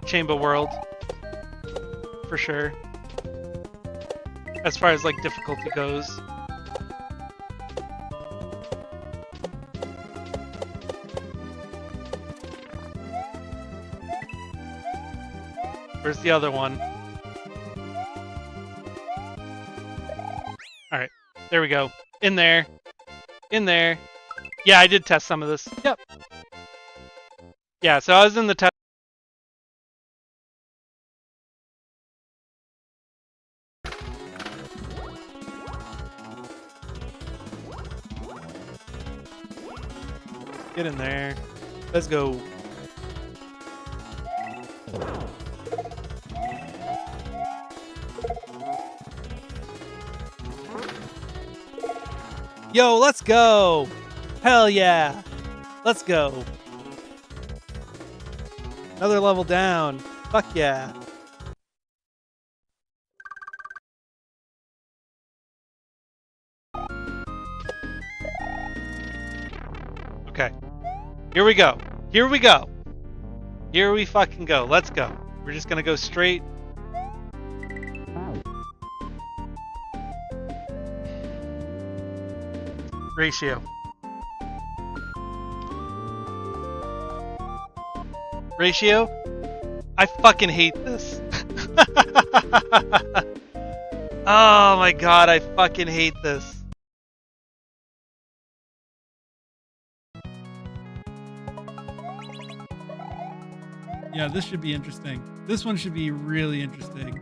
Chamber World. For sure. As far as like difficulty goes. Where's the other one? Alright, there we go. In there. In there. Yeah, I did test some of this. Yep. Yeah, so I was in the test. Get in there. Let's go. Yo, let's go! Hell yeah! Let's go! Another level down. Fuck yeah. Okay. Here we go. Here we go. Here we fucking go. Let's go. We're just gonna go straight. Ratio. Ratio? I fucking hate this. Oh my god, I fucking hate this. Yeah, this should be interesting. This one should be really interesting.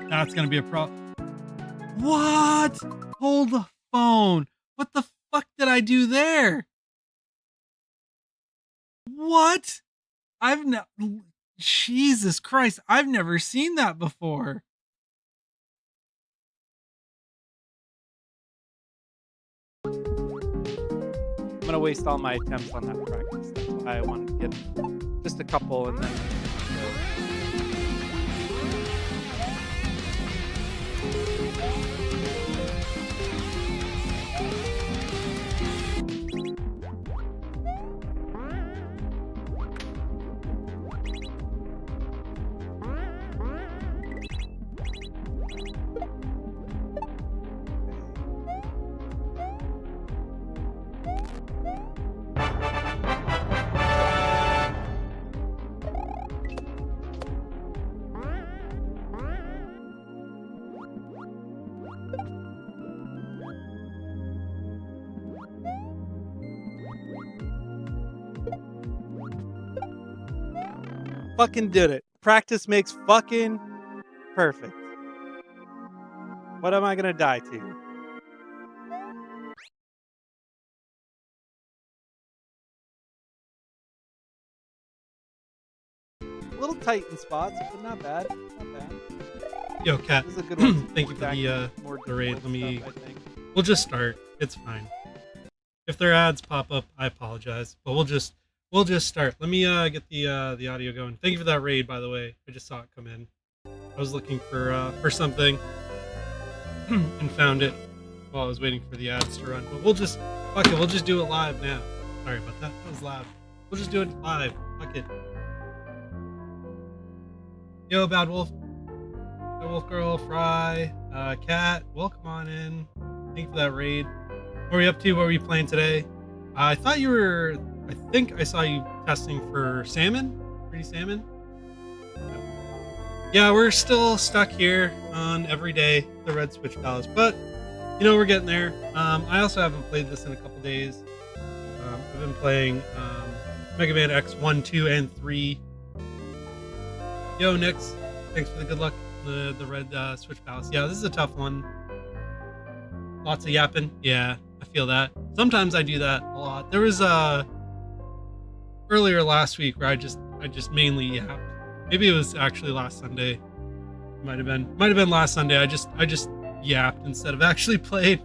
That's gonna be a problem. What? Hold the phone. What the fuck did I do there? What? Jesus Christ, I've never seen that before. I'm gonna waste all my attempts on that practice. That's why I wanted to get just a couple and then fucking did it. Practice makes fucking perfect. What am I gonna die to? A little tight in spots, but not bad. Not bad. Yo, Kat. This is a good one. Thank you for the raid. Let me. Stuff, I think. We'll just start. It's fine. If their ads pop up, I apologize, but we'll just start. Let me get the audio going. Thank you for that raid, by the way. I just saw it come in. I was looking for something and found it while I was waiting for the ads to run. But we'll just do it live now. Sorry about that. That was loud. We'll just do it live. Fuck it. Yo, Bad Wolf. Bad Wolf Girl, Fry, Cat, welcome on in. Thank you for that raid. What are you up to? What were you playing today? I thought you were... I think I saw you testing for salmon. Pretty salmon. Yeah, we're still stuck here on every day, the Red Switch Palace, but you know we're getting there. I also haven't played this in a couple days. I've been playing Mega Man X 1, 2, and 3. Yo, Nix, thanks for the good luck. The Red Switch Palace. Yeah, this is a tough one. Lots of yapping. Yeah, I feel that. Sometimes I do that a lot. There was earlier last week where I just mainly yapped. Maybe it was actually last Sunday. Might have been last Sunday. I just yapped instead of actually played.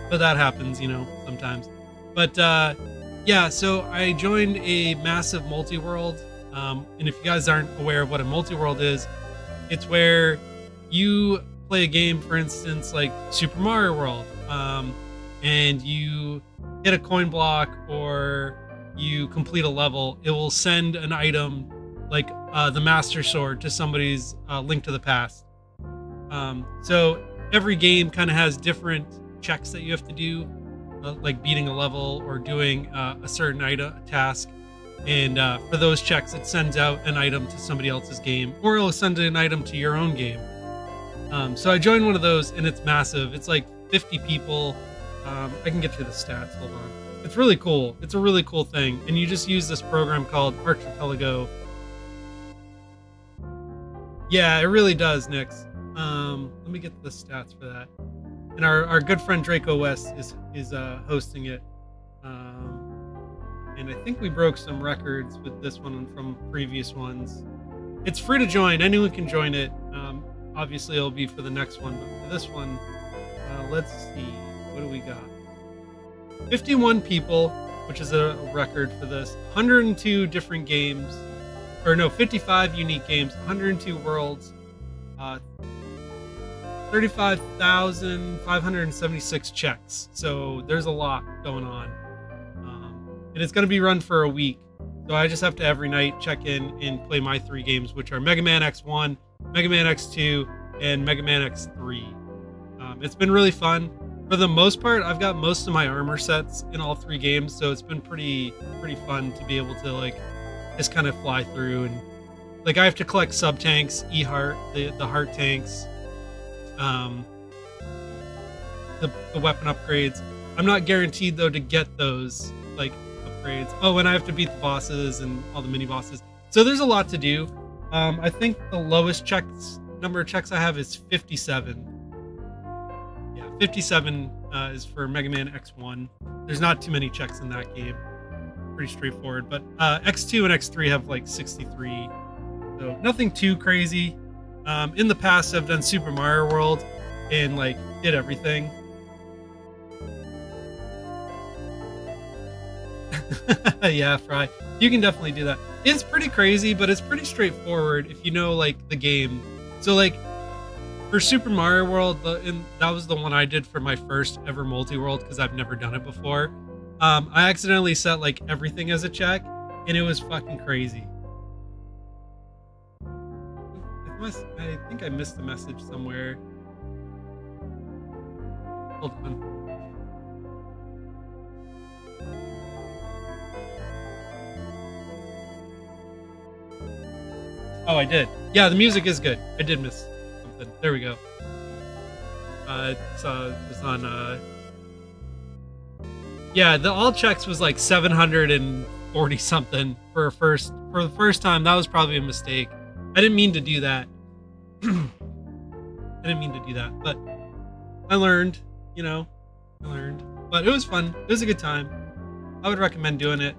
But that happens, you know, sometimes. But yeah, so I joined a massive multi-world. And if you guys aren't aware of what a multi-world is, it's where you play a game, for instance, like Super Mario World. and you hit a coin block or you complete a level, it will send an item like the Master Sword to somebody's Link to the Past. So every game kind of has different checks that you have to do, like beating a level or doing a certain task. And for those checks, it sends out an item to somebody else's game, or it'll send an item to your own game. So I joined one of those, and it's massive. It's like 50 people. I can get you the stats. Hold on. It's really cool. It's a really cool thing. And you just use this program called Archipelago. Yeah, it really does, Nix. Let me get the stats for that. And our good friend Draco West is hosting it. And I think we broke some records with this one from previous ones. It's free to join. Anyone can join it. Obviously, it'll be for the next one. But for this one, let's see. What do we got? 51 people, which is a record for this. 102 different games. Or no, 55 unique games. 102 worlds. 35,576 checks. So there's a lot going on. And it's going to be run for a week. So I just have to every night check in and play my 3 games, which are Mega Man X1, Mega Man X2, and Mega Man X3. It's been really fun. For the most part, I've got most of my armor sets in all 3 games, so it's been pretty fun to be able to like just kind of fly through. And like I have to collect sub tanks, E-Heart, the heart tanks, the weapon upgrades. I'm not guaranteed though to get those like upgrades. Oh, and I have to beat the bosses and all the mini bosses. So there's a lot to do. I think the lowest number of checks I have is 57. Yeah, 57 is for Mega Man X1. There's not too many checks in that game. Pretty straightforward. But X2 and X3 have like 63. So nothing too crazy. In the past, I've done Super Mario World and like did everything. Yeah, Fry. You can definitely do that. It's pretty crazy, but it's pretty straightforward if you know like the game. So like for Super Mario World, that was the one I did for my first ever multi-world because I've never done it before. I accidentally set like everything as a check, and it was fucking crazy. I think I missed the message somewhere. Hold on. Oh, I did. Yeah, the music is good. I did miss something. There we go. It was on. Yeah, the all checks was like 740 something for the first time. That was probably a mistake. I didn't mean to do that. But I learned. But it was fun. It was a good time. I would recommend doing it.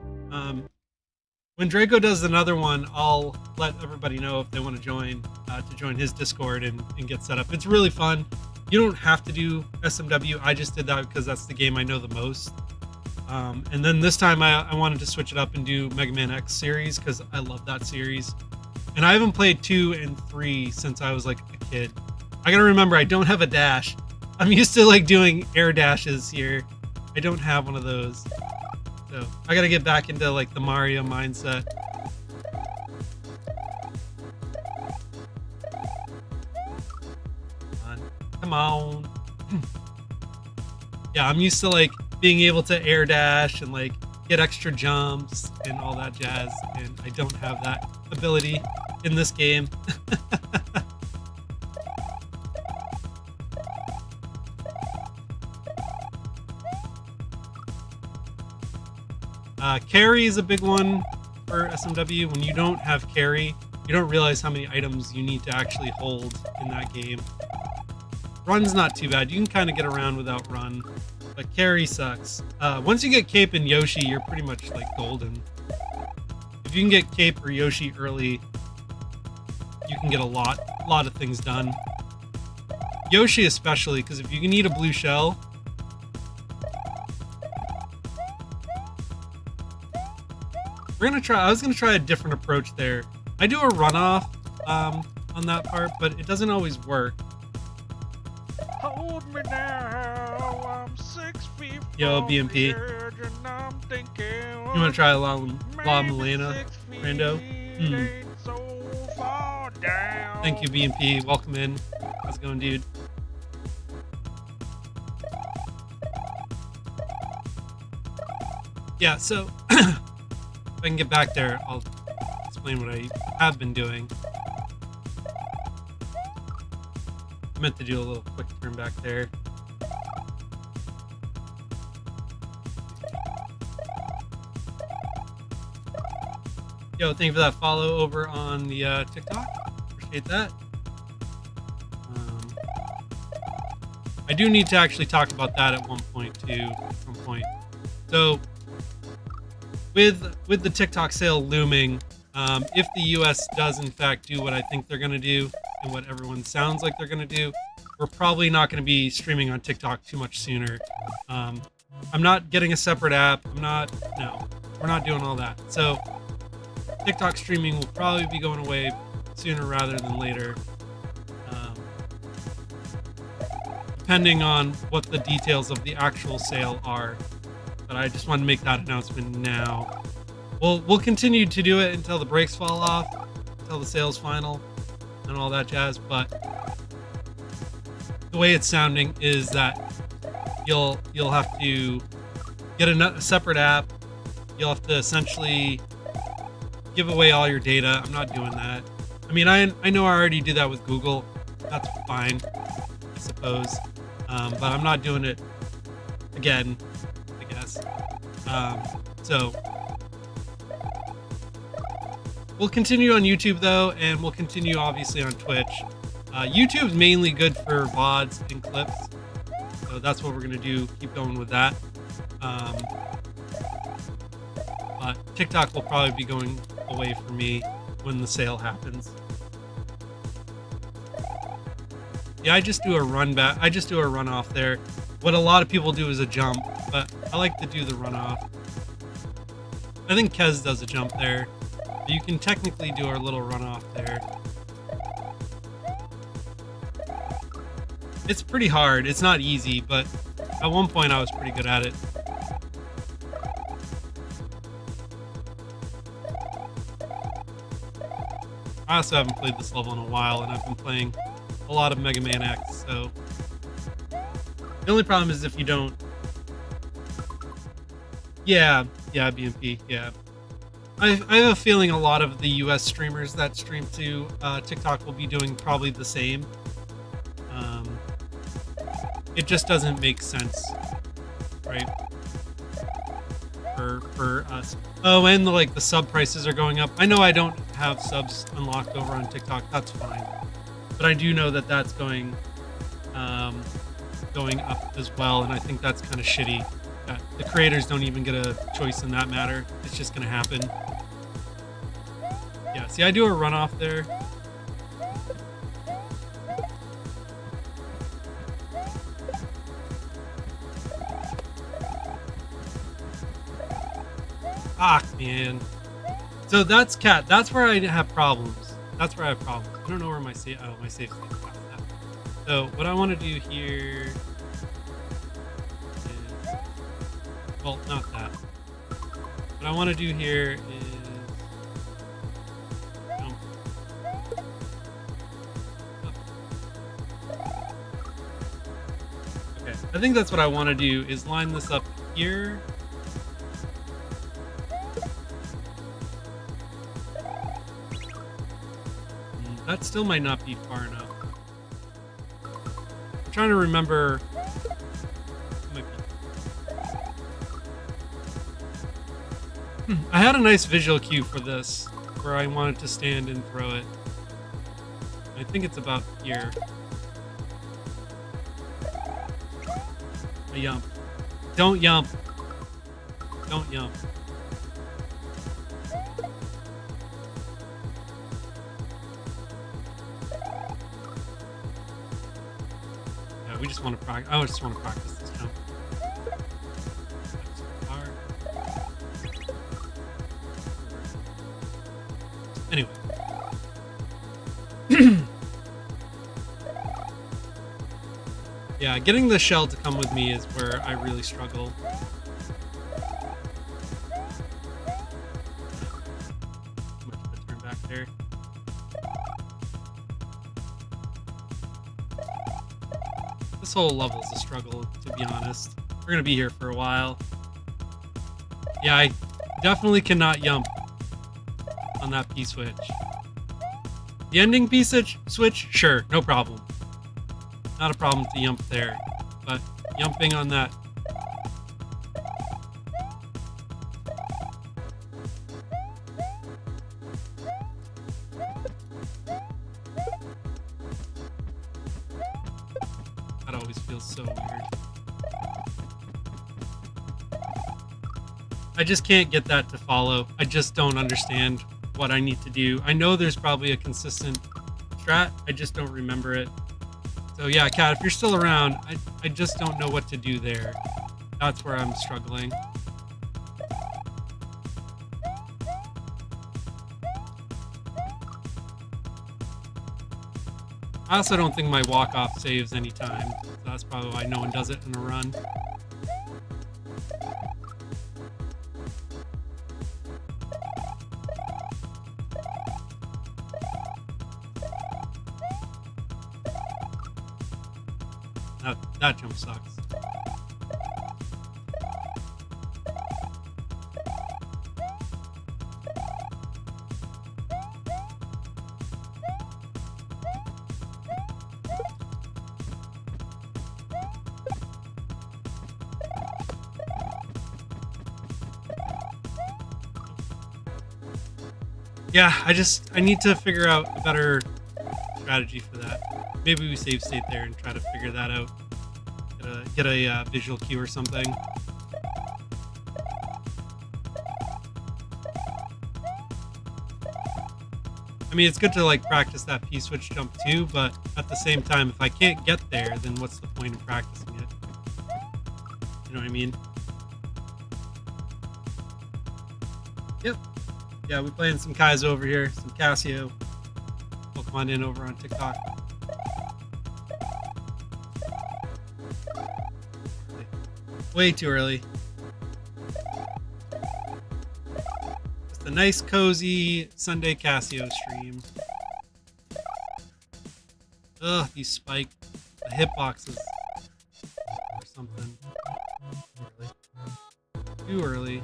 When Draco does another one, I'll let everybody know if they want to join his Discord and get set up. It's really fun. You don't have to do SMW. I just did that because that's the game I know the most. And then this time I wanted to switch it up and do Mega Man X series because I love that series. And I haven't played 2 and 3 since I was like a kid. I gotta remember, I don't have a dash. I'm used to like doing air dashes here. I don't have one of those. So I gotta get back into like the Mario mindset. Come on. Yeah, I'm used to like being able to air dash and like get extra jumps and all that jazz, and I don't have that ability in this game. Carry is a big one for SMW. When you don't have carry, you don't realize how many items you need to actually hold in that game. Run's not too bad. You can kind of get around without run, but carry sucks. Once you get Cape and Yoshi, you're pretty much like golden. If you can get Cape or Yoshi early, you can get a lot of things done. Yoshi especially, because if you can eat a blue shell, I was gonna try a different approach there. I do a runoff on that part, but it doesn't always work. Hold me now, I'm 6 feet Yo, BMP. You want to try La Milena, Rando? Thank you, BMP. Welcome in. How's it going, dude? Yeah, so if I can get back there, I'll explain what I have been doing. I meant to do a little quick turn back there. Yo, thank you for that follow over on the TikTok. Appreciate that. I do need to actually talk about that at one point too. At some point. So, with the TikTok sale looming, if the U.S. does in fact do what I think they're gonna do and what everyone sounds like they're gonna do, we're probably not gonna be streaming on TikTok too much sooner. I'm not getting a separate app. We're not doing all that. So. TikTok streaming will probably be going away sooner rather than later, depending on what the details of the actual sale are. But I just wanted to make that announcement now. We'll continue to do it until the brakes fall off, until the sale's final, and all that jazz. But the way it's sounding is that you'll have to get a separate app. You'll have to essentially give away all your data. I'm not doing that. I mean, I know I already do that with Google. That's fine, I suppose. But I'm not doing it again, I guess. So we'll continue on YouTube though, and we'll continue obviously on Twitch. YouTube's mainly good for VODs and clips, so that's what we're gonna do. Keep going with that. But TikTok will probably be going away for me when the sale happens. Yeah, I just do a run back. I just do a run off there. What a lot of people do is a jump, but I like to do the run off. I think Kez does a jump there. You can technically do our little run off there. It's pretty hard. It's not easy, but at one point I was pretty good at it. I also haven't played this level in a while, and I've been playing a lot of Mega Man X, so... The only problem is if you don't... Yeah, BMP, yeah. I have a feeling a lot of the US streamers that stream to TikTok will be doing probably the same. It just doesn't make sense, right? For us. Oh, and the sub prices are going up. I know I don't have subs unlocked over on TikTok. That's fine, but I do know that that's going up as well, and I think that's kind of shitty. That the creators don't even get a choice in that matter. It's just gonna happen. Yeah. See, I do a runoff there. Ah, man. So that's Cat. That's where I have problems. That's where I have problems. I don't know where my save. Oh, my save state's past that. So what I want to do here is, well, not that. What I want to do here is jump up. Okay, I think that's what I want to do is line this up here. That still might not be far enough. I'm trying to remember. I had a nice visual cue for this, where I wanted to stand and throw it. I think it's about here. A yump. Don't yump. Don't yump. We just want to practice. I just want to practice this jump. Anyway. Yeah, getting the shell to come with me is where I really struggle. Too much of a turn back there. This whole level is a struggle, to be honest. We're gonna be here for a while. Yeah, I definitely cannot yump on that P-switch. The ending P-switch, sure, no problem. Not a problem to yump there, but yumping on that. That always feels so weird. I just can't get that to follow. I just don't understand what I need to do. I know there's probably a consistent strat. I just don't remember it. So yeah, Kat, if you're still around, I just don't know what to do there. That's where I'm struggling. I also don't think my walk-off saves any time. So that's probably why no one does it in a run. That jump sucks. Yeah, I need to figure out a better strategy for that. Maybe we save state there and try to figure that out. Get a visual cue or something. I mean, it's good to like practice that P-switch jump too, but at the same time, if I can't get there, then what's the point in practicing it? You know what I mean? Yep. Yeah, we're playing some Casio over here, some Casio. Welcome on in over on TikTok. Way too early. Just a nice, cozy Sunday Casio stream. Ugh, these spiked the hitboxes or something. Too early.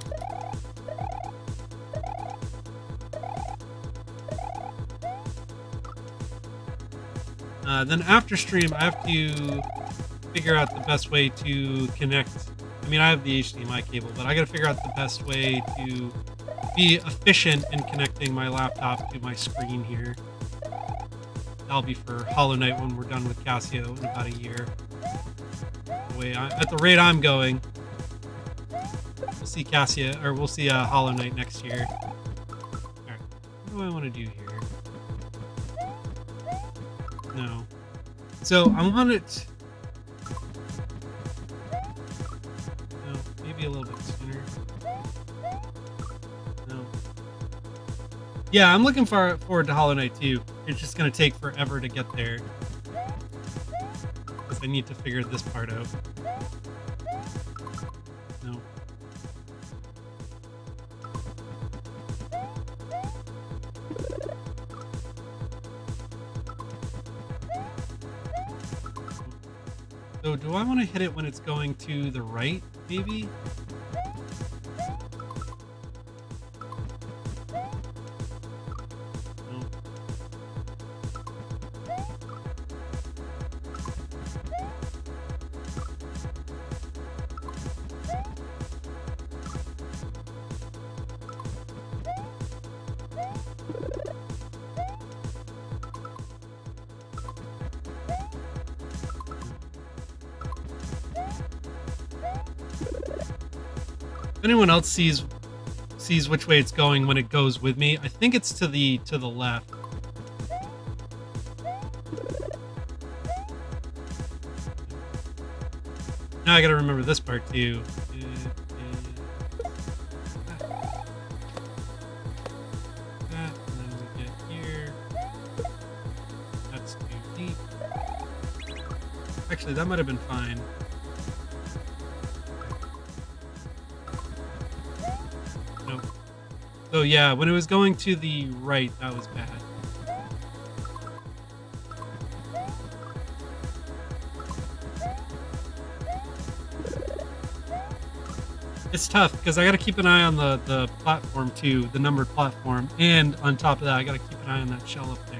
Then after stream, I have to figure out the best way to connect. I mean, I have the HDMI cable, but I gotta figure out the best way to be efficient in connecting my laptop to my screen here. That'll be for Hollow Knight when we're done with Casio in about a year. At the rate I'm going, we'll see Casio, or we'll see Hollow Knight next year. Alright, what do I want to do here? No. So, I want it... No, maybe a little bit sooner. No. Yeah, I'm looking forward to Hollow Knight 2. It's just going to take forever to get there. Because I need to figure this part out. No. So do I want to hit it when it's going to the right, maybe? No. If anyone else sees which way it's going when it goes with me, I think it's to the left. Now I gotta remember this part too. That, and then we get here. That's too deep. Actually, that might have been fine. Nope. So yeah, when it was going to the right, that was bad. It's tough because I got to keep an eye on the platform too, the numbered platform, and on top of that, I got to keep an eye on that shell up there.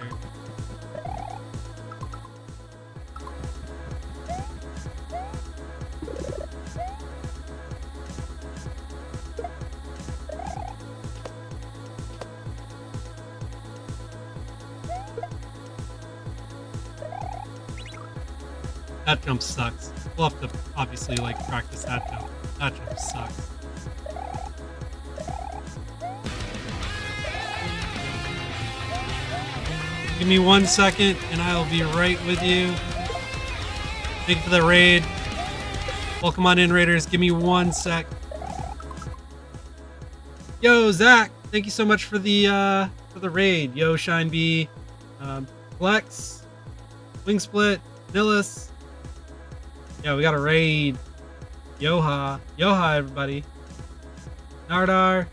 That jump sucks. We'll have to obviously like practice that jump. That jump sucks. Give me 1 second and I'll be right with you. Thank you for the raid. Welcome on in, Raiders. Give me 1 sec. Yo, Zach, thank you so much for the raid. Yo, Shine Bee, Flex, Wing Split, Nillis. Yeah, we got a raid. Yoha. Yoha, everybody. Nardar.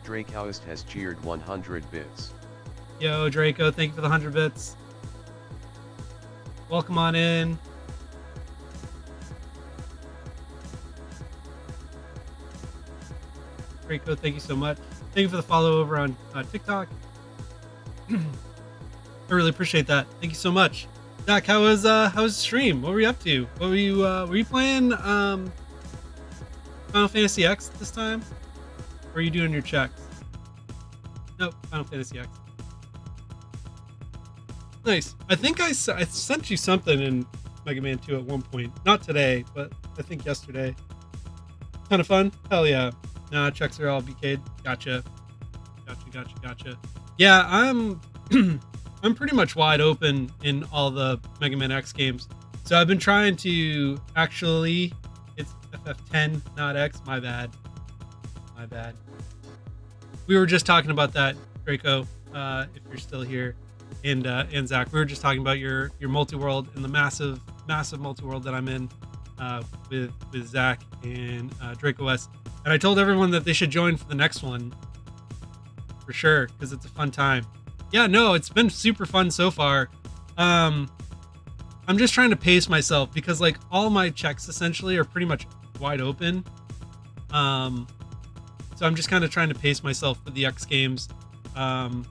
Drakehoust has cheered 100 bits. Yo, Draco, thank you for the 100 bits. Welcome on in. Draco, thank you so much. Thank you for the follow over on TikTok. I really appreciate that. Thank you so much. Zach, how was the stream? What were you up to? What were you playing Final Fantasy X this time? Or were you doing your checks? Nope, Final Fantasy X. Nice. I think I sent you something in Mega Man 2 at one point. Not today, but I think yesterday. Kind of fun? Hell yeah. Nah, checks are all BK'd. Gotcha. Gotcha. Yeah, I'm I'm pretty much wide open in all the Mega Man X games. So I've been trying to actually, it's FF10, not X. My bad. We were just talking about that, Draco, if you're still here. And Zach, we were just talking about your multi-world and the massive multi-world that I'm in with Zach and Draco S. And I told everyone that they should join for the next one for sure because it's a fun time. Yeah, no, it's been super fun so far. I'm just trying to pace myself because like all my checks essentially are pretty much wide open. So I'm just kind of trying to pace myself with the X games. And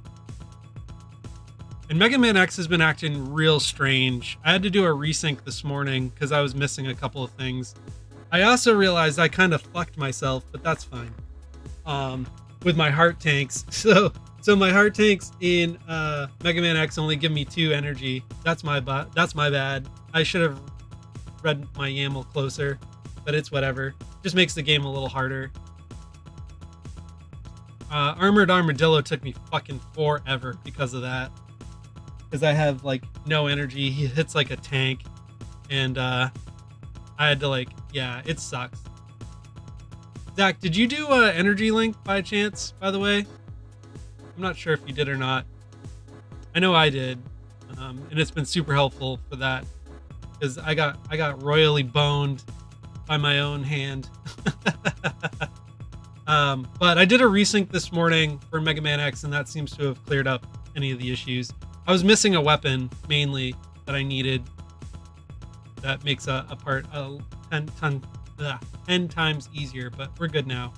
Mega Man X has been acting real strange. I had to do a resync this morning because I was missing a couple of things. I also realized I kind of fucked myself, but that's fine. With my heart tanks. So my heart tanks in Mega Man X only give me 2 energy. That's my bad. I should have read my YAML closer, but it's whatever. Just makes the game a little harder. Armored Armadillo took me fucking forever because of that. Because I have like no energy. He hits like a tank, and I had to like, yeah, it sucks. Zach, did you do Energy Link by chance? By the way, I'm not sure if you did or not. I know I did, and it's been super helpful for that because I got royally boned by my own hand. But I did a resync this morning for Mega Man X, and that seems to have cleared up any of the issues. I was missing a weapon mainly that I needed that makes a part 10 times easier, but we're good now.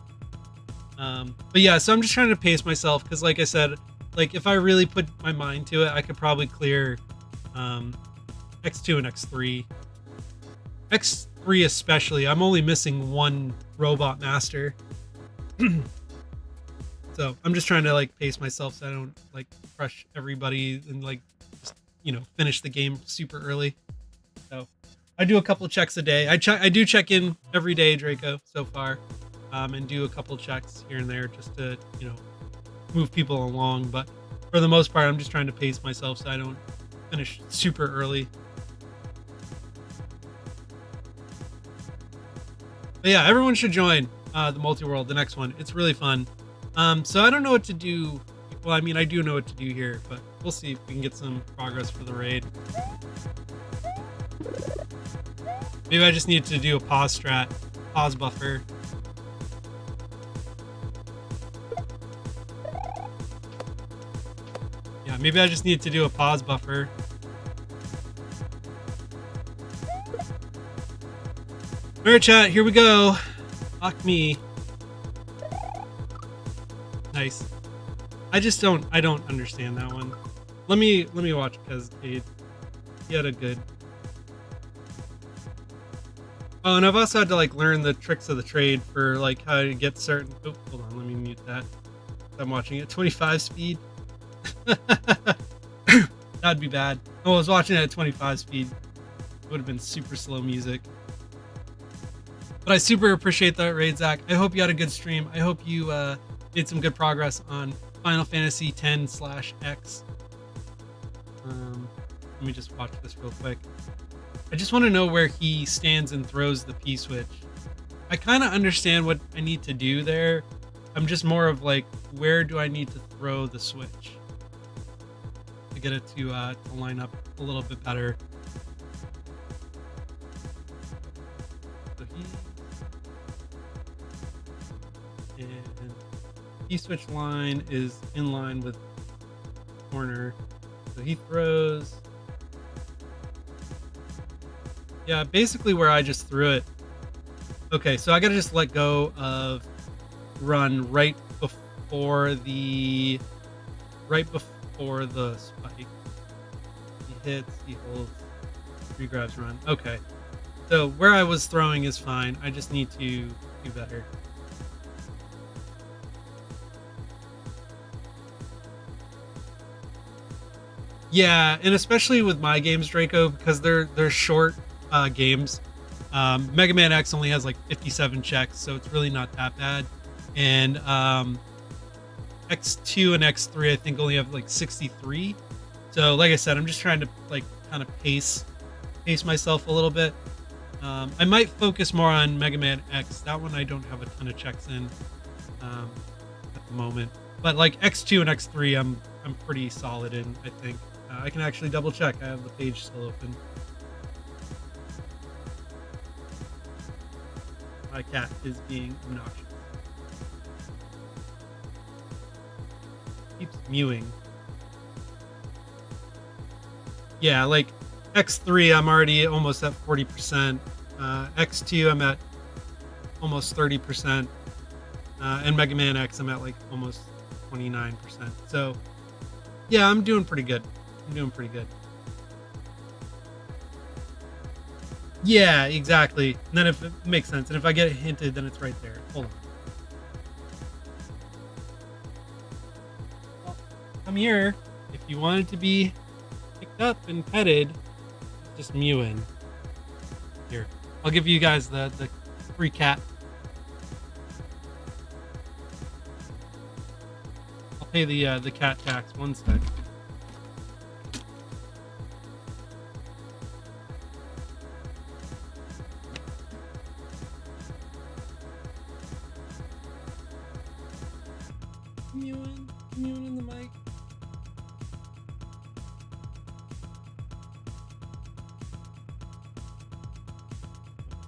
But yeah, so I'm just trying to pace myself because like I said, like if I really put my mind to it, I could probably clear X2 and X3. X3 especially, I'm only missing 1 robot master. So I'm just trying to like pace myself so I don't like crush everybody and like just, finish the game super early. So I do a couple checks a day. I do check in every day, Draco, so far, and do a couple checks here and there just to move people along. But for the most part, I'm just trying to pace myself so I don't finish super early. But yeah, everyone should join the multi-world, the next one. It's really fun. So I don't know what to do. Well, I mean, I do know what to do here, but we'll see if we can get some progress for the raid. Maybe I just need to do a pause strat, pause buffer. Yeah, maybe I just need to do a pause buffer. Alright, chat, here we go. Fuck me. Nice. I don't understand that one. Let me watch Cascade. He had a good. Oh, and I've also had to like learn the tricks of the trade for like how to get certain. Oh, hold on, let me mute that. I'm watching at 25 speed. That'd be bad. Oh, I was watching it at 25 speed. It would have been super slow music. But I super appreciate that raid, Zach. I hope you had a good stream. I hope you made some good progress on Final Fantasy X. Let me just watch this real quick. I just want to know where he stands and throws the P-switch. I kind of understand what I need to do there. I'm just more of like, where do I need to throw the switch to get it to line up a little bit better. So and P-switch line is in line with corner. So he throws. Yeah, basically where I just threw it. Okay, so I gotta just let go of run right before the spike. He hits, he holds, regrabs, run. Okay, so where I was throwing is fine. I just need to do better. Yeah, and especially with my games, Draco, because they're short games. Mega Man X only has like 57 checks, so it's really not that bad. And X2 and X3 I think only have like 63. So like I said, I'm just trying to like kind of pace myself a little bit. I might focus more on Mega Man X. That one I don't have a ton of checks in at the moment. But like X2 and X3 I'm pretty solid in, I think. I can actually double check. I have the page still open. My cat is being obnoxious. Keeps mewing. Yeah, like X3 I'm already almost at 40%. X2 I'm at almost 30%. And Mega Man X I'm at like almost 29%. So yeah, I'm doing pretty good. Yeah, exactly. And then if it makes sense, and if I get hinted, then it's right there. Hold on. Well, come here. If you wanted to be picked up and petted, just mew in. Here, I'll give you guys the free cat. I'll pay the cat tax. 1 sec. Mewing in the mic.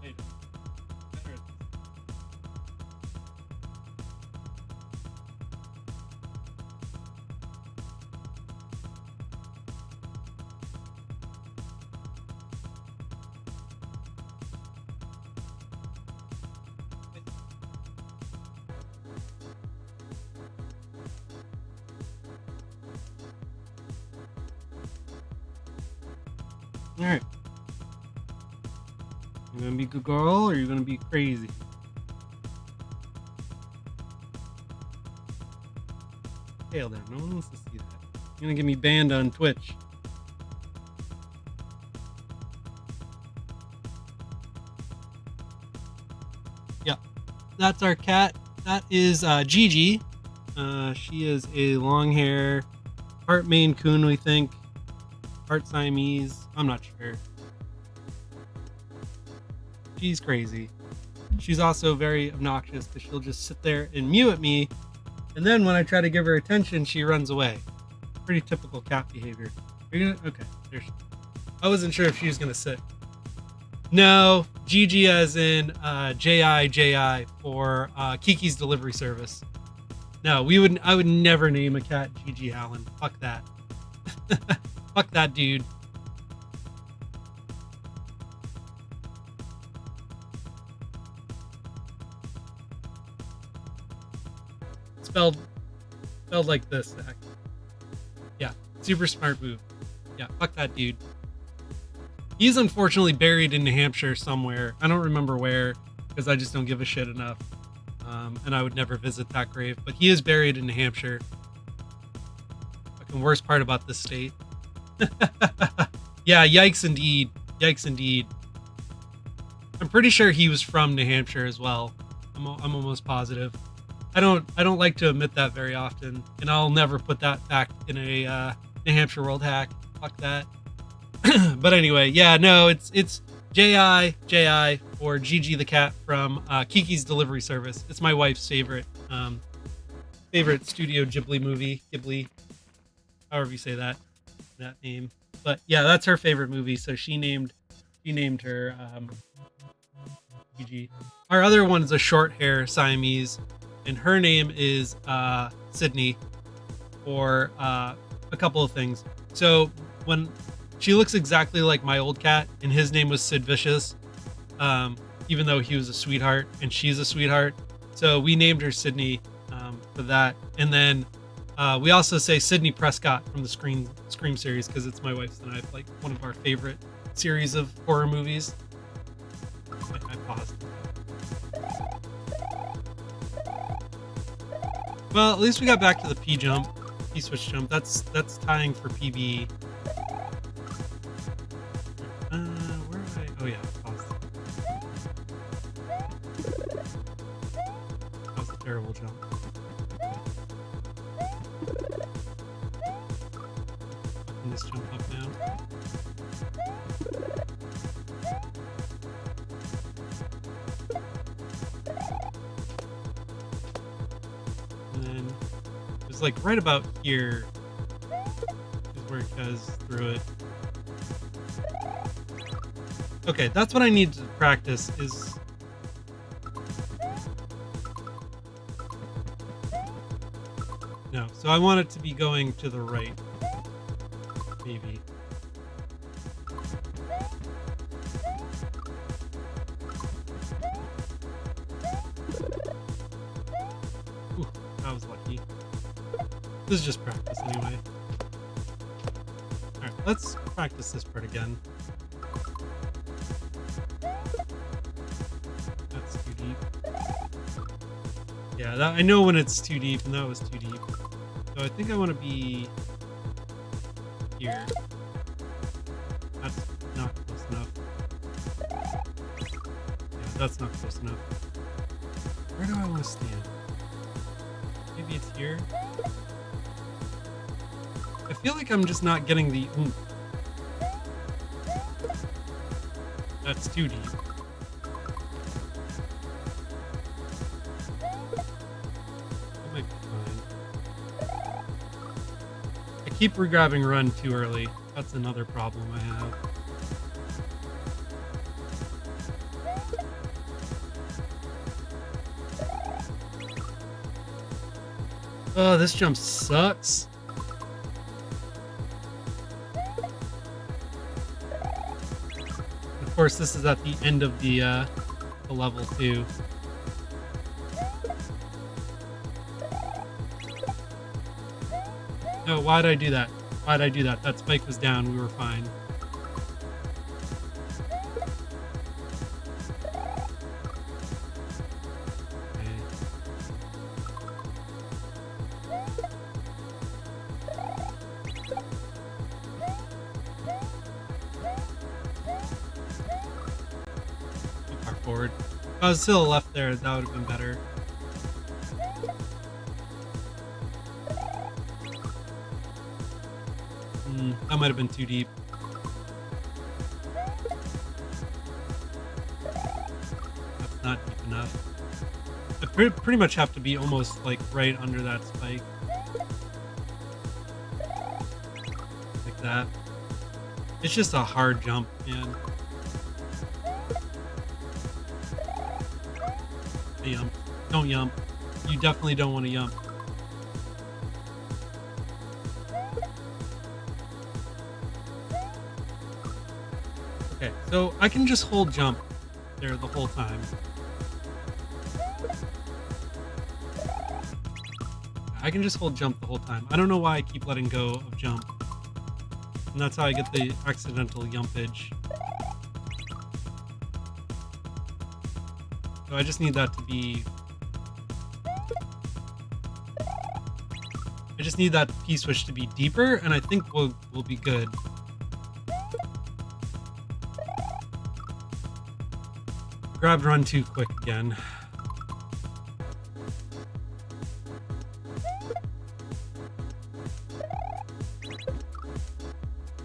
Hey, better. Alright. You gonna be a good girl or you gonna be crazy? Tail down. No one wants to see that. You're gonna get me banned on Twitch. Yeah. That's our cat. That is Gigi. She is a long hair, part Maine Coon, we think. Part Siamese. I'm not sure. She's crazy. She's also very obnoxious because she'll just sit there and mew at me, and then when I try to give her attention, she runs away. Pretty typical cat behavior. Are you gonna? Okay, there she. I wasn't sure if she was gonna sit. No, Gigi as in JI for Kiki's Delivery Service. No, I would never name a cat Gigi Allen. Fuck that. Fuck that dude. Spelled like this. Yeah, super smart move. Yeah, fuck that dude. He's unfortunately buried in New Hampshire somewhere. I don't remember where, because I just don't give a shit enough. And I would never visit that grave. But he is buried in New Hampshire. Fucking worst part about this state. Yeah, yikes indeed. Yikes indeed. I'm pretty sure he was from New Hampshire as well. I'm almost positive. I don't like to admit that very often, and I'll never put that fact in a New Hampshire World Hack. Fuck that. But anyway, yeah, no, it's JI or Gigi the cat from Kiki's Delivery Service. It's my wife's favorite Studio Ghibli movie. Ghibli, however you say that name. But yeah, that's her favorite movie. So she named her Gigi. Our other one is a short hair Siamese, and her name is Sydney for a couple of things. So when she looks exactly like my old cat, and his name was Sid Vicious, even though he was a sweetheart and she's a sweetheart. So we named her Sydney for that. And then we also say Sydney Prescott from the Scream series, because it's my wife's and I like one of our favorite series of horror movies. I paused. Well, at least we got back to the P switch jump. That's tying for PB. Where am I? Oh yeah, pause. That was a terrible jump. Can this jump up now? And then it's like right about here is where it goes through it. Okay, that's what I need to practice is... No, so I want it to be going to the right. Maybe. Ooh, that was lucky. This is just practice anyway. Alright, let's practice this part again. That's too deep. Yeah, I know when it's too deep, and that was too deep. So I think I want to be here. That's not close enough. Yeah, that's not close enough. Where do I want to stand? Maybe it's here? I feel like I'm just not getting the oomph. That's too deep. That might be fine. I keep regrabbing run too early. That's another problem I have. Oh, this jump sucks. Of course, this is at the end of the level too. No, why'd I do that? Why'd I do that? That spike was down. We were fine. Forward. If I was still left there, that would have been better. That might have been too deep. That's not deep enough. I pretty much have to be almost like right under that spike. Like that. It's just a hard jump, man. I yump. Don't yump. You definitely don't want to yump. Okay, so I can just hold jump there the whole time. I can just hold jump the whole time. I don't know why I keep letting go of jump. And that's how I get the accidental yumpage. So I just need that to be... I just need that P-switch to be deeper, and I think we'll be good. Grabbed run too quick again.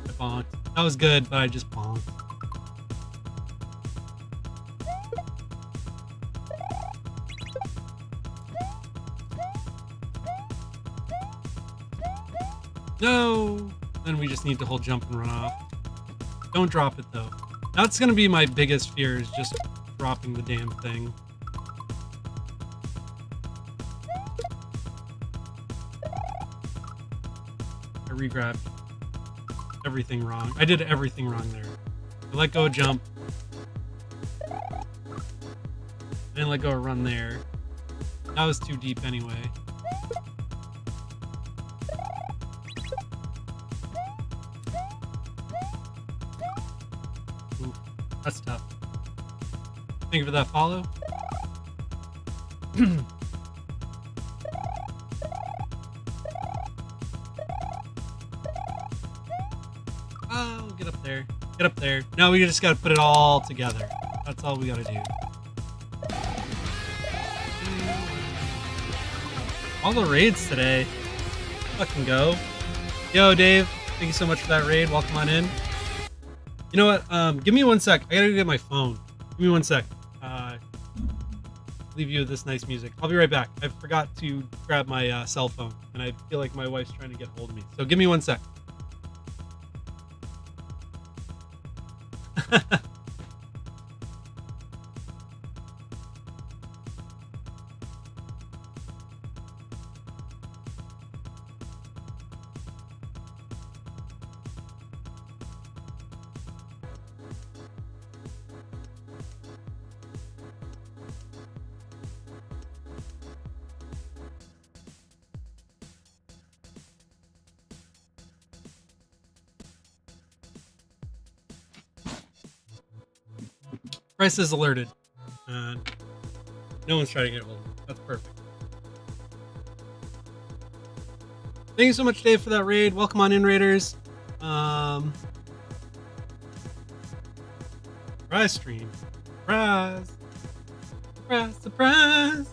I bonked. That was good, but I just bonked. No! Then we just need to hold jump and run off. Don't drop it though. That's gonna be my biggest fear, is just dropping the damn thing. I re-grabbed everything wrong. I did everything wrong there. I let go of jump. I didn't let go of run there. That was too deep anyway. Ooh, that's tough. Thank you for that follow. Oh, get up there. Get up there. Now we just gotta put it all together. That's all we gotta do. All the raids today. Fucking go. Yo, Dave. Thank you so much for that raid. Welcome on in. You know what? Give me 1 sec. I gotta go get my phone. Give me 1 sec. Leave you with this nice music. I'll be right back. I forgot to grab my cell phone, and I feel like my wife's trying to get hold of me. So give me 1 sec. Price is alerted. No one's trying to get hold of me. That's perfect. Thank you so much, Dave, for that raid. Welcome on in, Raiders. Surprise stream. Surprise. Surprise, surprise.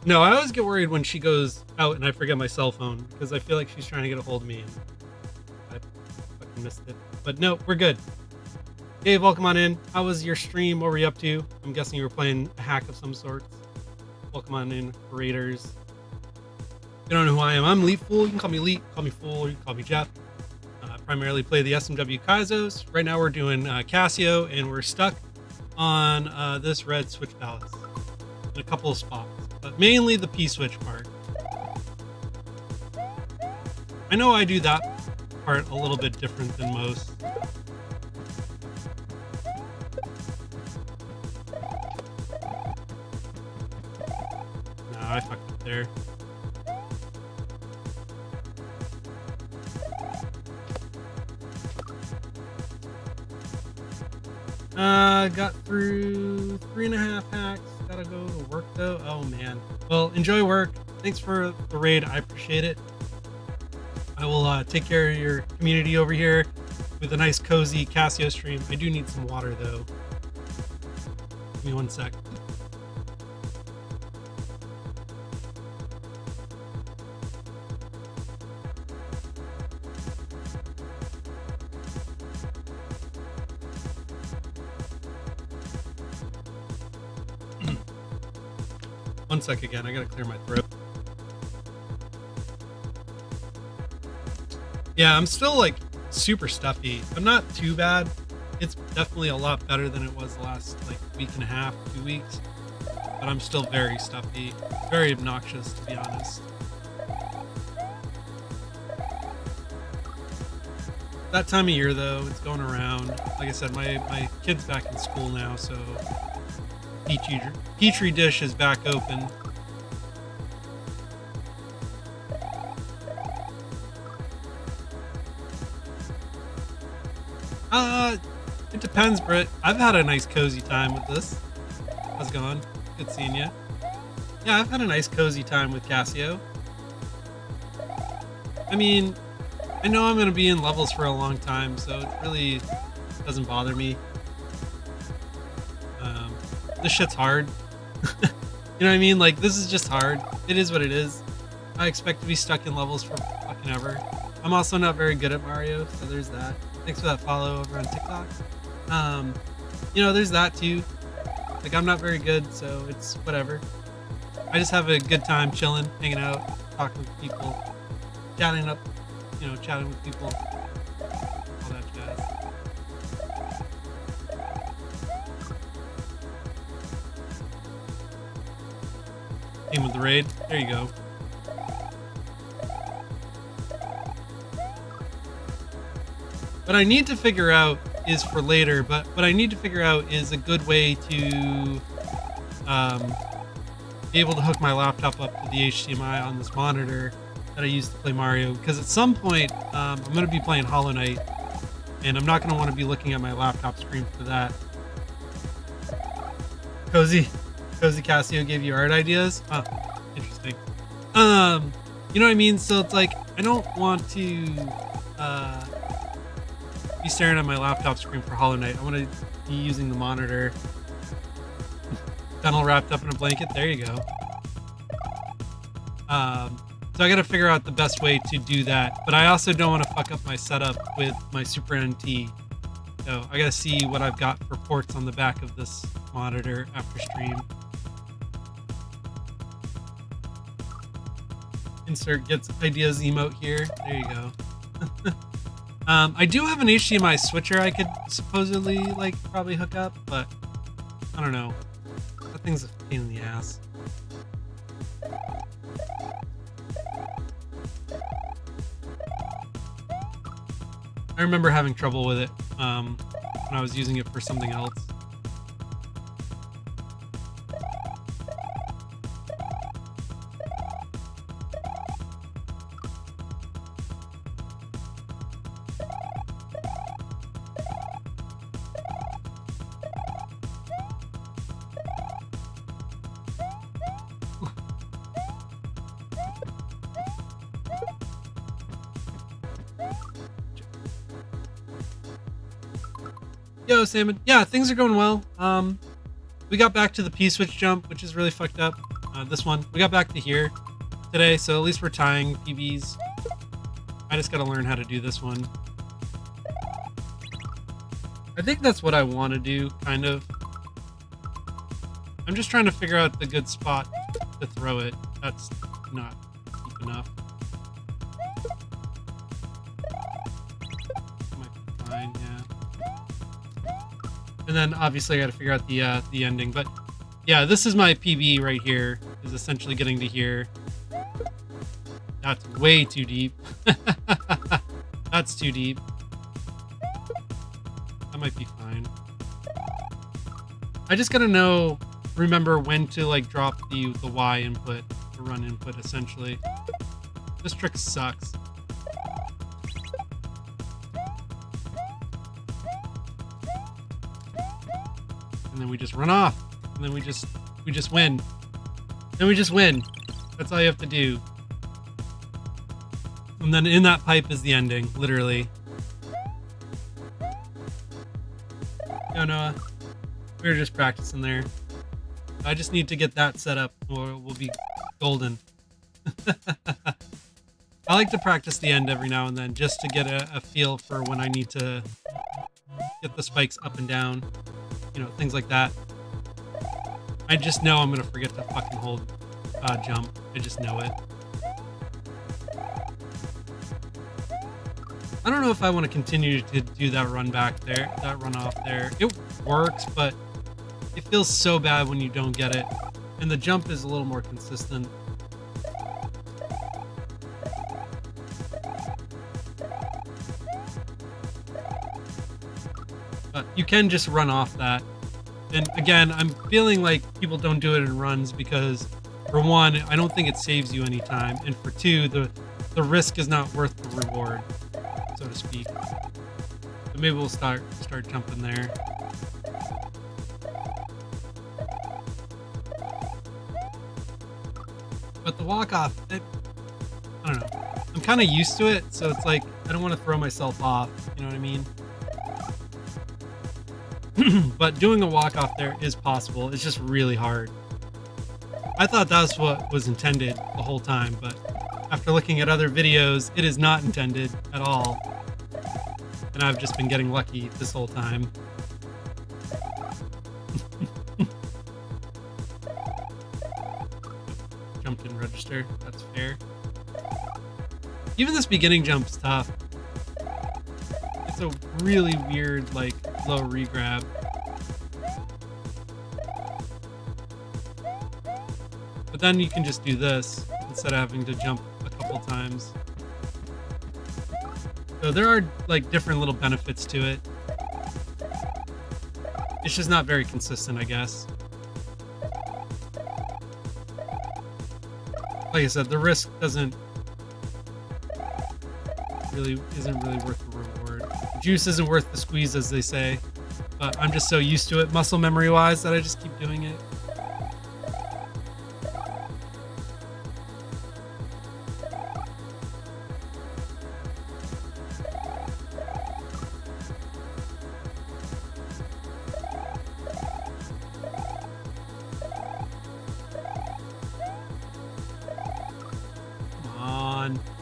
No, I always get worried when she goes out and I forget my cell phone, because I feel like she's trying to get a hold of me and I fucking missed it. But no, we're good. Dave, welcome on in. How was your stream? What were you up to? I'm guessing you were playing a hack of some sort. Welcome on in, Raiders. You don't know who I am. I'm Leap Fool. You can call me Leap, call me Fool, or you can call me Jeff. Primarily play the SMW Casios. Right now we're doing Casio, and we're stuck on this red switch palace in a couple of spots, but mainly the P-switch part. I know I do that part a little bit different than most. I fucked up there. Got through 3.5 hacks. Gotta go to work though. Oh man. Well, enjoy work. Thanks for the raid. I appreciate it. I will take care of your community over here with a nice cozy Casio stream. I do need some water though. Give me 1 sec. 1 sec again. I gotta clear my throat. Yeah, I'm still like super stuffy. I'm not too bad. it's definitely a lot better than it was the last like week and a half, 2 weeks. But I'm still very stuffy, very obnoxious to be honest. That time of year though, it's going around. Like I said, my kid's back in school now, so petri dish is back open. It depends, Britt. I've had a nice cozy time with this. How's it going? Good seeing you. Yeah, I've had a nice cozy time with Casio. I mean, I know I'm going to be in levels for a long time, so it really doesn't bother me. This shit's hard. You know what I mean? Like, this is just hard. It is what it is. I expect to be stuck in levels for fucking ever. I'm also not very good at Mario, so there's that. Thanks for that follow over on TikTok. You know, there's that too. Like, I'm not very good, so it's whatever. I just have a good time chilling, hanging out, talking with people, chatting with people, all that jazz. Aim with the raid. There you go. What I need to figure out is for later, but what I need to figure out is a good way to be able to hook my laptop up to the HDMI on this monitor that I use to play Mario. Because at some point, I'm going to be playing Hollow Knight, and I'm not going to want to be looking at my laptop screen for that. Cozy Casio gave you art ideas? Oh, interesting. You know what I mean? So it's like, I don't want to be staring at my laptop screen for Hollow Knight. I want to be using the monitor. Tunnel wrapped up in a blanket. There you go. So I got to figure out the best way to do that. But I also don't want to fuck up my setup with my Super NT. So I got to see what I've got for ports on the back of this monitor after stream. Insert gets ideas emote here. There you go. I do have an HDMI switcher I could supposedly like probably hook up, but I don't know. That thing's a pain in the ass. I remember having trouble with it when I was using it for something else. Yo, Salmon. Yeah, things are going well. We got back to the P-switch jump, which is really fucked up. This one. We got back to here today, so at least we're tying PBs. I just gotta learn how to do this one. I think that's what I want to do, kind of. I'm just trying to figure out the good spot to throw it. That's not deep enough. Might be fine, yeah. And then obviously I got to figure out the ending. But yeah, this is my PB right here. Is essentially getting to here. That's way too deep. That's too deep. That might be fine. I just gotta remember when to like drop the Y input, the run input essentially. This trick sucks. And then we just run off. And then we just win. Then we just win. That's all you have to do. And then in that pipe is the ending, literally. No, Noah. We were just practicing there. I just need to get that set up or we'll be golden. I like to practice the end every now and then just to get a feel for when I need to get the spikes up and down. You know, things like that. I just know I'm going to forget to fucking hold jump. I just know it. I don't know if I want to continue to do that run back there, that run off there. It works, but it feels so bad when you don't get it. And the jump is a little more consistent. But you can just run off that. And again, I'm feeling like people don't do it in runs because, for one, I don't think it saves you any time. And for two, the risk is not worth the reward, so to speak. So maybe we'll start jumping there. But the walk-off, I don't know. I'm kind of used to it, so it's like, I don't want to throw myself off, you know what I mean? But doing a walk-off there is possible. It's just really hard. I thought that's what was intended the whole time, but after looking at other videos, it is not intended at all. And I've just been getting lucky this whole time. Jumped in register. That's fair. Even this beginning jump's tough. It's a really weird, like, low regrab. But then you can just do this instead of having to jump a couple times. So there are, like, different little benefits to it. It's just not very consistent, I guess. Like I said, the risk isn't really worth the reward. The juice isn't worth the squeeze, as they say. But I'm just so used to it, muscle memory wise, that I just keep doing it.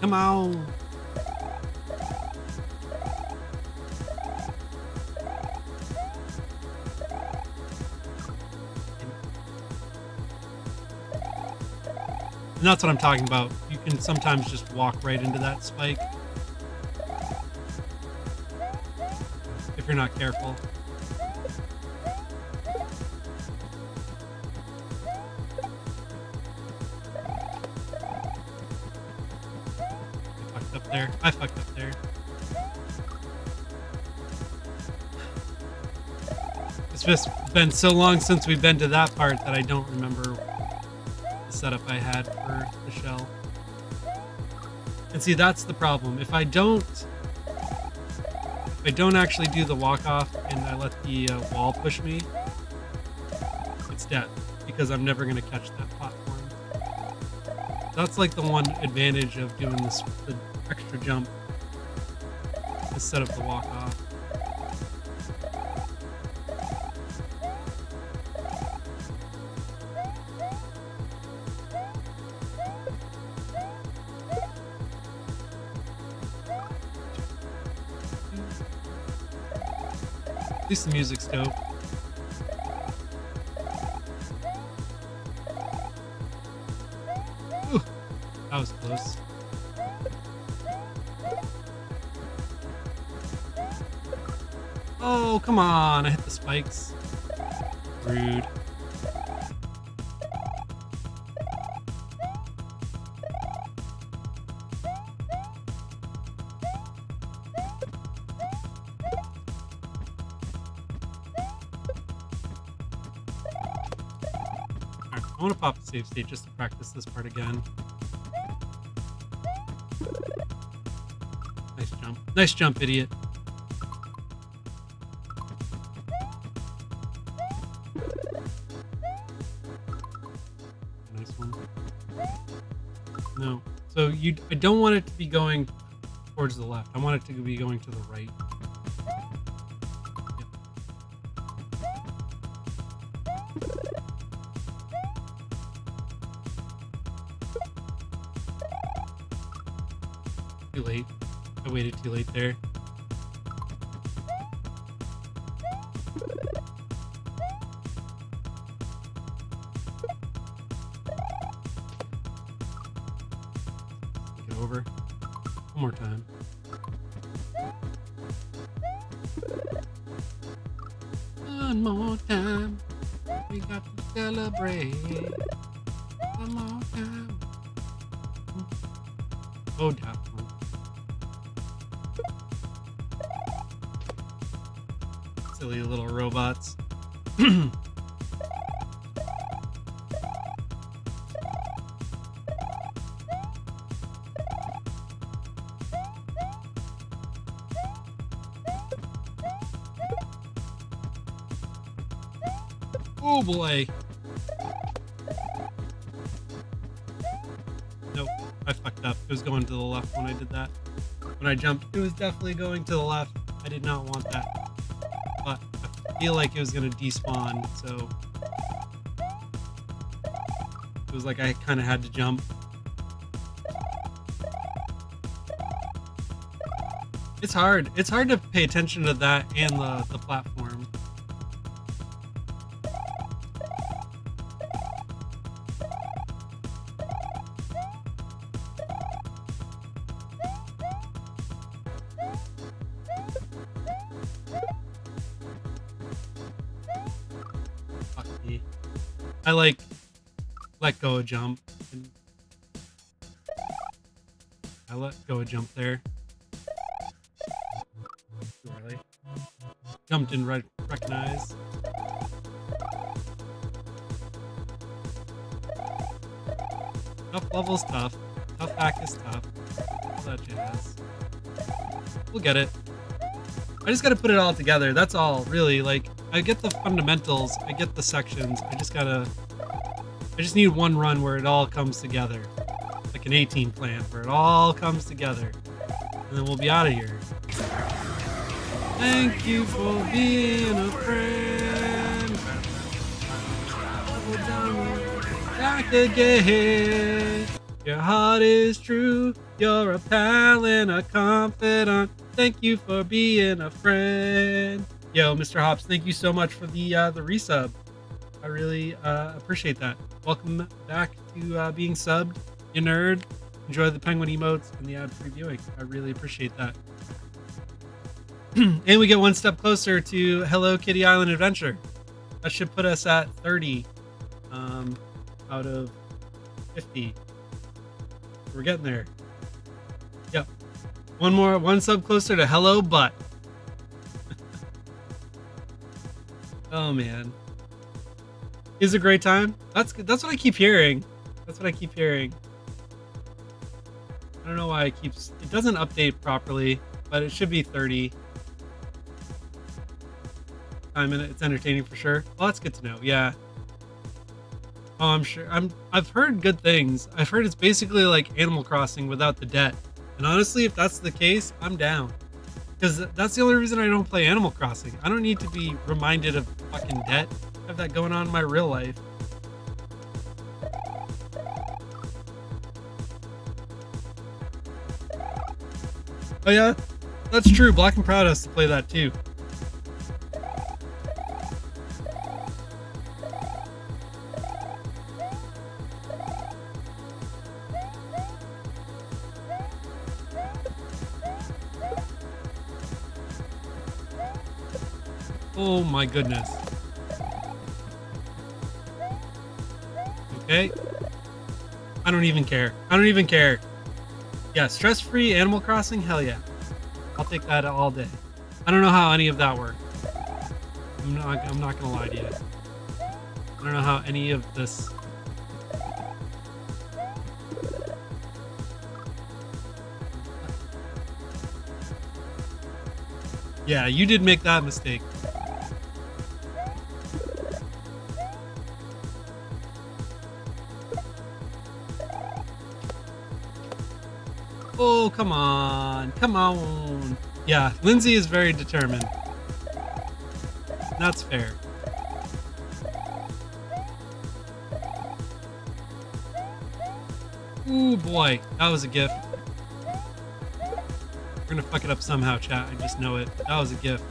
Come on. And that's what I'm talking about. You can sometimes just walk right into that spike if you're not careful. I fucked up there. It's just been so long since we've been to that part that I don't remember the setup I had for the shell. And see, that's the problem. If I don't actually do the walk-off and I let the wall push me, it's dead because I'm never going to catch that platform. That's like the one advantage of doing this, the extra jump instead of the walk off. At least the music's dope. Ooh, that was close. Oh, come on. I hit the spikes. Rude. Alright, I want to pop a save state just to practice this part again. Nice jump. Nice jump, idiot. No. So I don't want it to be going towards the left. I want it to be going to the right. Yep. Too late. I waited too late there. Over. One more time. One more time. We got to celebrate. One more time. Oh, definitely. Silly little robots. Oh boy. Nope, I fucked up. It was going to the left when I did that. When I jumped, it was definitely going to the left. I did not want that. But I feel like it was going to despawn, so it was like I kind of had to jump. It's hard. It's hard to pay attention to that and the platform. Fuck me. I like let go of jump. And I let go of jump there. Really? Jump didn't recognize. Tough level's tough. Tough hack is tough. All that jazz. We'll get it. I just gotta put it all together. That's all, really. Like, I get the fundamentals. I get the sections. I just need one run where it all comes together. Like an 18 plan, where it all comes together. And then we'll be out of here. Thank you for being a friend. Back again. Your heart is true. You're a pal and a confidant. Thank you for being a friend. Yo, Mr. Hops, thank you so much for the resub. I really appreciate that. Welcome back to being subbed, you nerd. Enjoy the penguin emotes and the ad-free viewing. I really appreciate that. And we get one step closer to Hello Kitty Island Adventure. That should put us at 30 out of 50. We're getting there. Yep. One sub closer to Hello Butt. Oh man. Is a great time. That's what I keep hearing. That's what I keep hearing. I don't know why it doesn't update properly, but it should be 30. It's entertaining for sure. Well, that's good to know. Yeah. Oh, I'm sure. I've heard good things. I've heard it's basically like Animal Crossing without the debt. And honestly, if that's the case, I'm down. Because that's the only reason I don't play Animal Crossing. I don't need to be reminded of fucking debt. I have that going on in my real life. Oh yeah, that's true. Black and Proud has to play that too. Oh my goodness. Okay. I don't even care. I don't even care. Yeah, stress-free Animal Crossing? Hell yeah. I'll take that all day. I don't know how any of that worked. I'm not gonna lie to you. I don't know how any of this... Yeah, you did make that mistake. Oh, come on. Come on. Yeah, Lindsay is very determined. That's fair. Ooh, boy. That was a gift. We're gonna fuck it up somehow, chat. I just know it. That was a gift.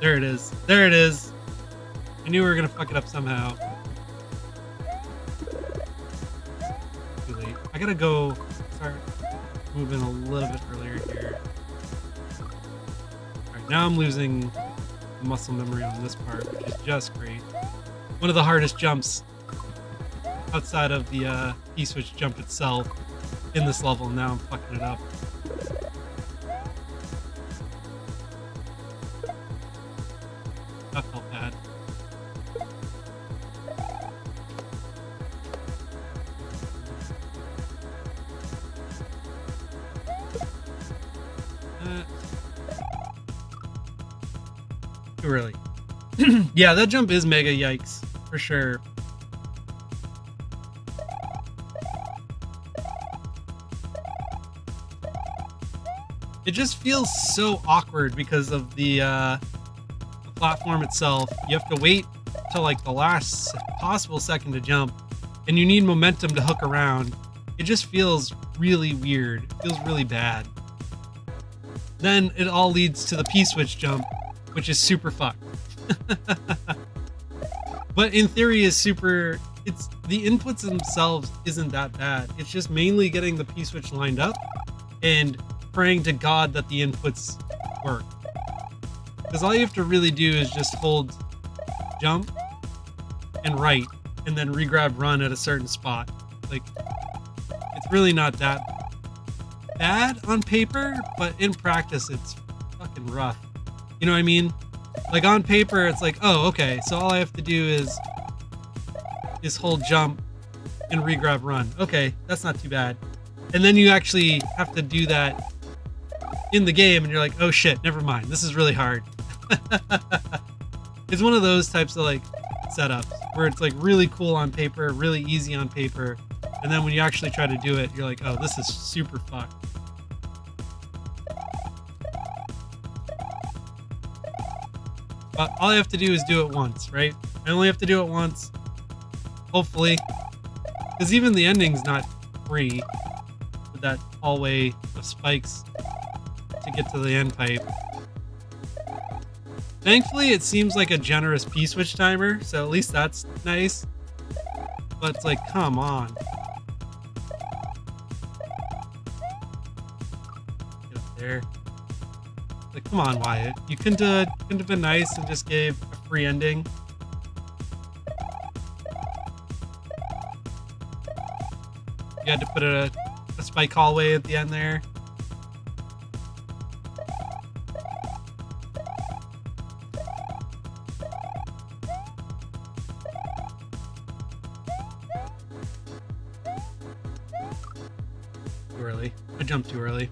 There it is. There it is. I knew we were gonna fuck it up somehow. Too late. I gotta go start move in a little bit earlier here. Alright, now I'm losing muscle memory on this part, which is just great. One of the hardest jumps outside of the P-switch jump itself in this level. Now I'm fucking it up. That felt bad. Too early. Yeah, that jump is mega yikes, for sure. It just feels so awkward because of the platform itself. You have to wait till like the last possible second to jump, and you need momentum to hook around. It just feels really weird. It feels really bad. Then it all leads to the P-switch jump, which is super fucked. But in theory is super, it's the inputs themselves isn't that bad. It's just mainly getting the P-switch lined up and praying to God that the inputs work. Because all you have to really do is just hold jump and right, and then regrab run at a certain spot. Like, it's really not that bad on paper, but in practice it's fucking rough. You know what I mean? Like on paper it's like, oh, okay, so all I have to do is hold jump and regrab run. Okay, that's not too bad. And then you actually have to do that in the game and you're like, oh shit, never mind, this is really hard. It's one of those types of like setups where it's like really cool on paper, really easy on paper, and then when you actually try to do it, you're like, oh, this is super fucked. But all I have to do is do it once, right? I only have to do it once, hopefully, because even the ending's not free with that hallway of spikes to get to the end pipe. Thankfully, it seems like a generous P-switch timer, so at least that's nice. But it's like, come on. Get up there. Like, come on, Wyatt. You couldn't have been nice and just gave a free ending. You had to put a spike hallway at the end there. Too early. I jumped too early.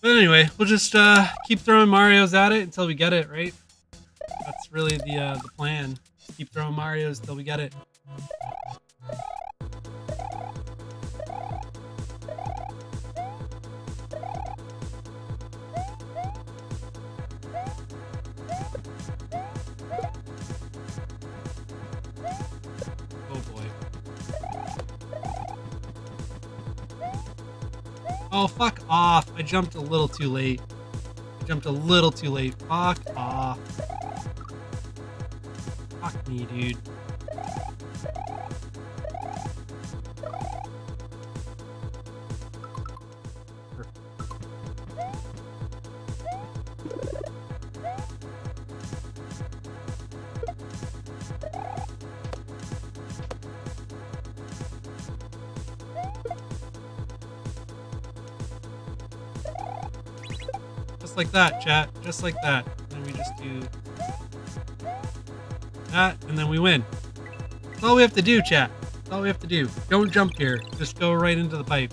But anyway, we'll just keep throwing Marios at it until we get it, right? That's really the plan. Keep throwing Marios until we get it. Oh boy. Oh, fuck off. I jumped a little too late. Fuck off. Fuck me, dude. Perfect. Just like that, chat. Just like that. And then we just do that, and then we win. That's all we have to do, chat. That's all we have to do. Don't jump here. Just go right into the pipe.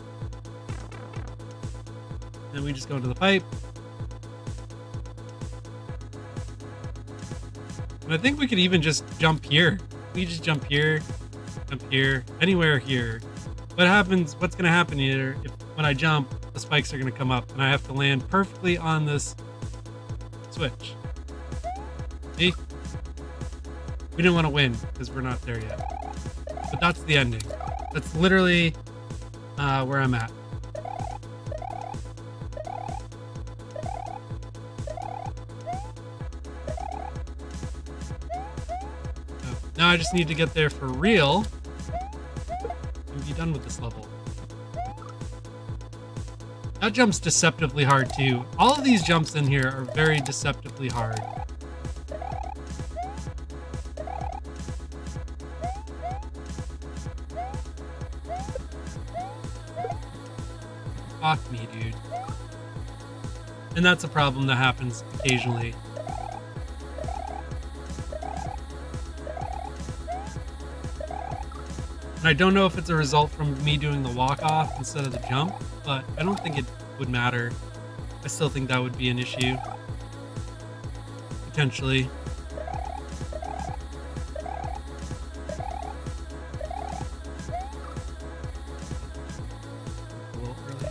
Then we just go into the pipe. And I think we could even just jump here. We just jump here, anywhere here. What's gonna happen here if when I jump, the spikes are gonna come up and I have to land perfectly on this switch. See? We didn't want to win because we're not there yet. But that's the ending. That's literally where I'm at. So now I just need to get there for real and be done with this level. That jump's deceptively hard too. All of these jumps in here are very deceptively hard. Fuck me, dude. And that's a problem that happens occasionally. And I don't know if it's a result from me doing the walk-off instead of the jump, but I don't think it would matter. I still think that would be an issue. Potentially. A little early.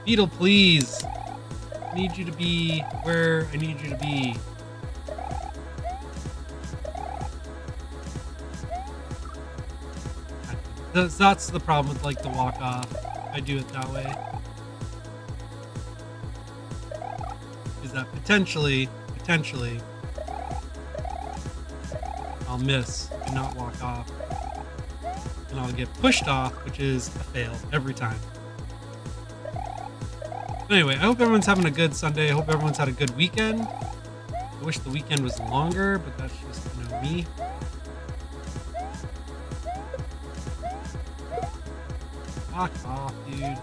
Beetle, please. I need you to be where I need you to be. That's the problem with like the walk off. I do it that way. Is that potentially I'll miss and not walk off. And I'll get pushed off, which is a fail every time. But anyway, I hope everyone's having a good Sunday. I hope everyone's had a good weekend. I wish the weekend was longer, but that's just, you know, me. Fuck off, dude.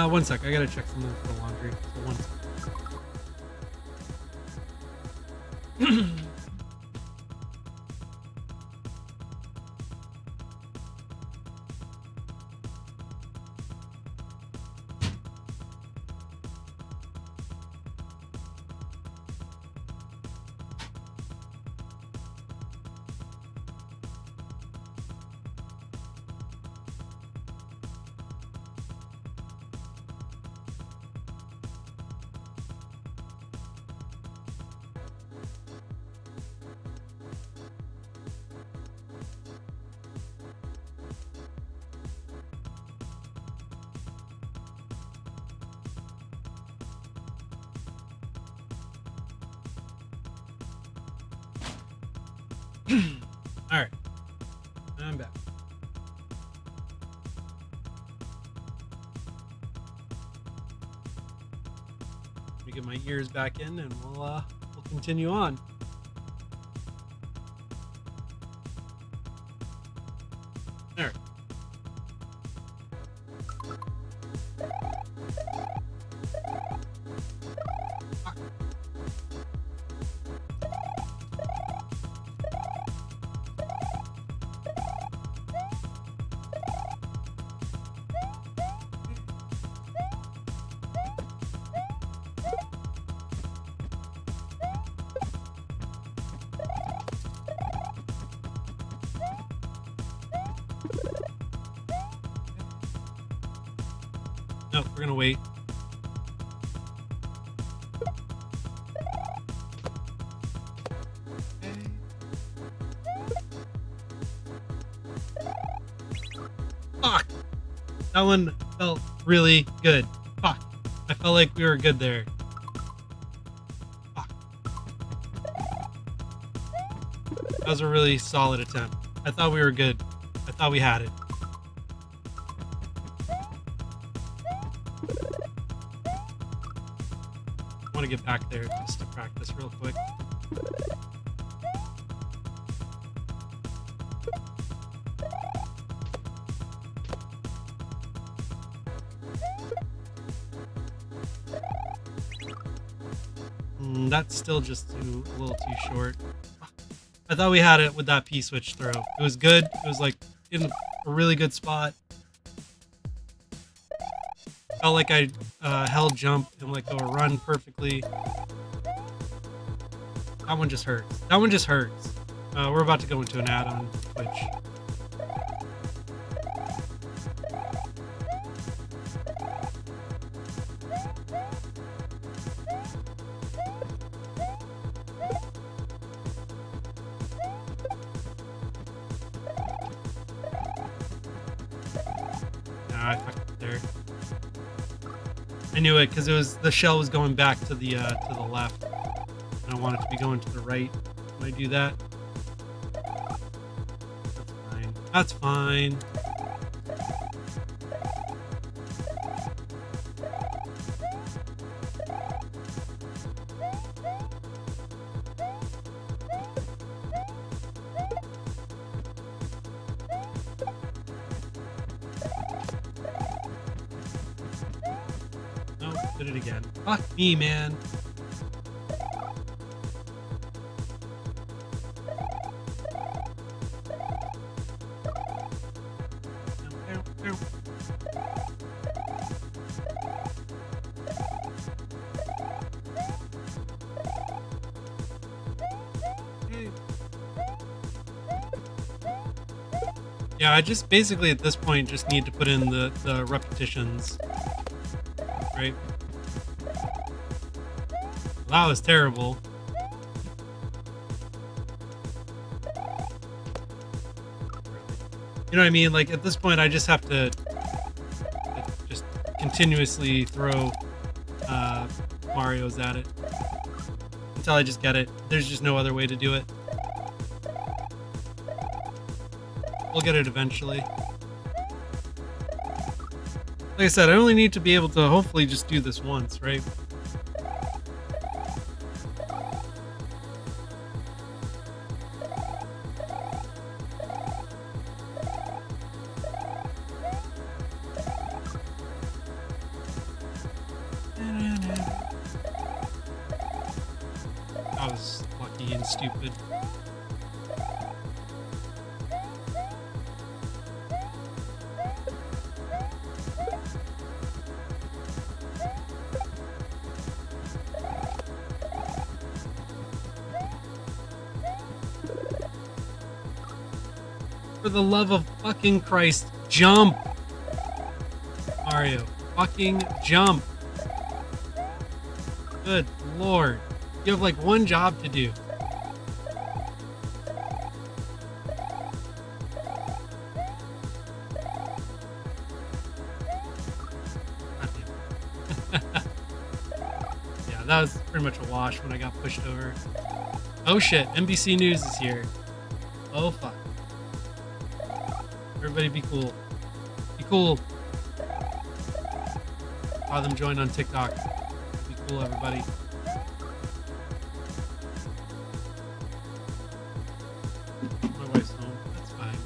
One sec. I gotta check something for the laundry. So 1 sec. Alright. I'm back. Let me get my ears back in and we'll continue on. There. No, we're gonna wait. Fuck! That one felt really good. Fuck. I felt like we were good there. Fuck. That was a really solid attempt. I thought we were good. I thought we had it. I want to get back there just to practice real quick. That's still just a little too short. I thought we had it with that P-switch throw. It was good. It was like in a really good spot. Felt like I held jump and let go a run perfectly. That one just hurts. That one just hurts. We're about to go into an ad on Twitch. Nah, I fucked it there. I knew it because the shell was going back to the left. And I want it to be going to the right when I do that. That's fine. No, did it again. Fuck me, man. Yeah, I just basically at this point just need to put in the repetitions, right? Well, that was terrible. You know what I mean? Like at this point, I just have to just continuously throw Marios at it until I just get it. There's just no other way to do it. We'll get it eventually. Like I said, I only need to be able to hopefully just do this once, right? I was lucky and stupid. For the love of fucking Christ, jump! Mario, fucking jump! Good lord. You have like one job to do. Yeah, that was pretty much a wash when I got pushed over. Oh shit, NBC News is here. Oh fuck. Everybody be cool. Be cool. Have them join on TikTok. Be cool, everybody. My wife's home. That's fine.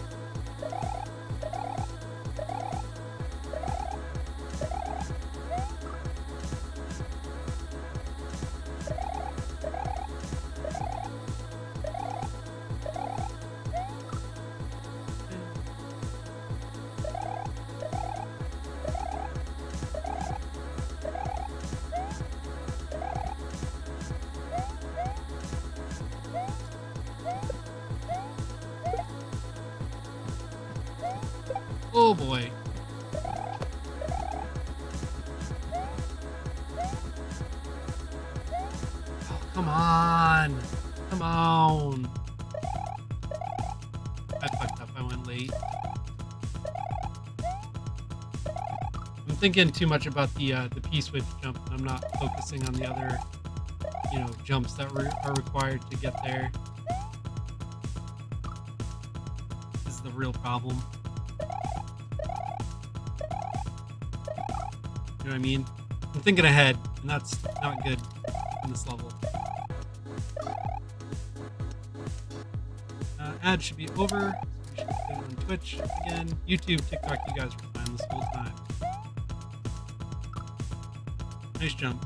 Oh boy. Oh, come on. Come on. I fucked up. I went late. I'm thinking too much about the P-switch jump, and I'm not focusing on the other, jumps that are required to get there. This is the real problem. You know what I mean? I'm thinking ahead, and that's not good in this level. Ad should be over. We should get on Twitch again. YouTube, TikTok, you guys were fine this whole time. Nice jump.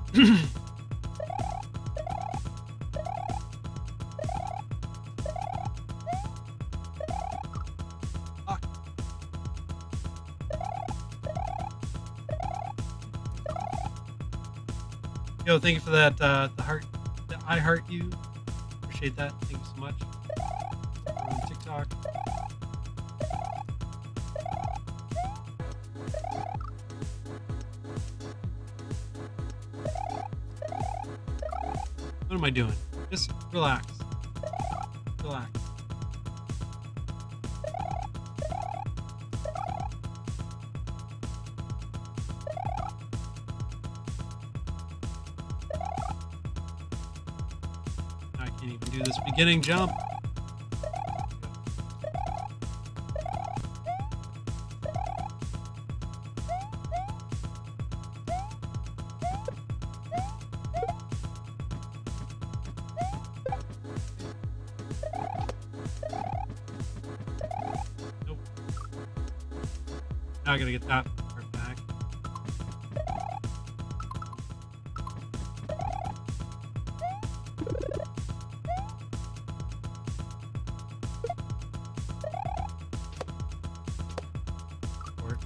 Yo, thank you for that, the I heart you. appreciate that. Thank you so much. We're on TikTok. What am I doing? Just relax. Relax. I can't even do this beginning jump. Nope. Now I gotta get that part back. Work.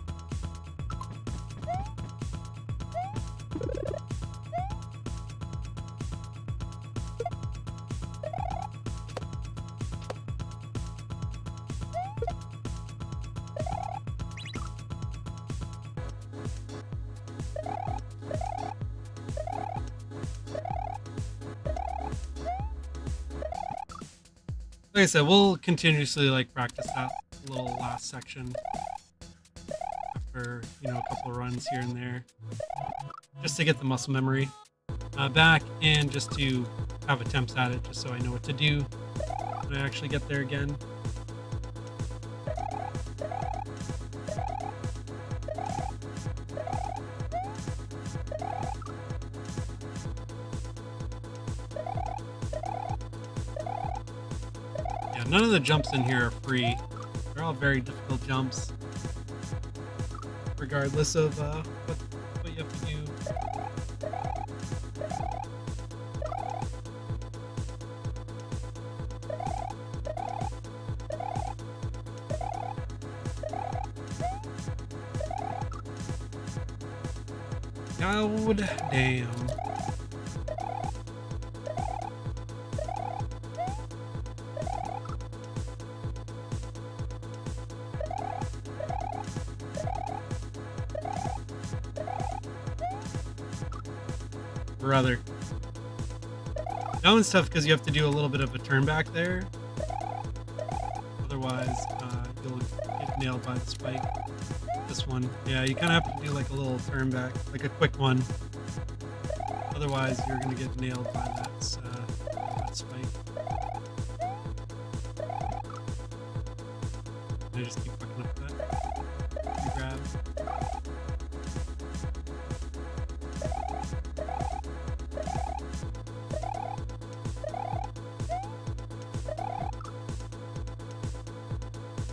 Like I said, we'll continuously like practice that little last section after, you know, a couple of runs here and there, just to get the muscle memory back and just to have attempts at it, just so I know what to do when I actually get there again. Yeah, none of the jumps in here are free. They're all very difficult jumps, regardless of what you have to do. God damn. Brother. That one's tough because you have to do a little bit of a turn back there. Otherwise, you'll get nailed by the spike. This one. Yeah, you kind of have to do like a little turn back, like a quick one. Otherwise, you're going to get nailed by that spike. I just keep fucking up that. You grab.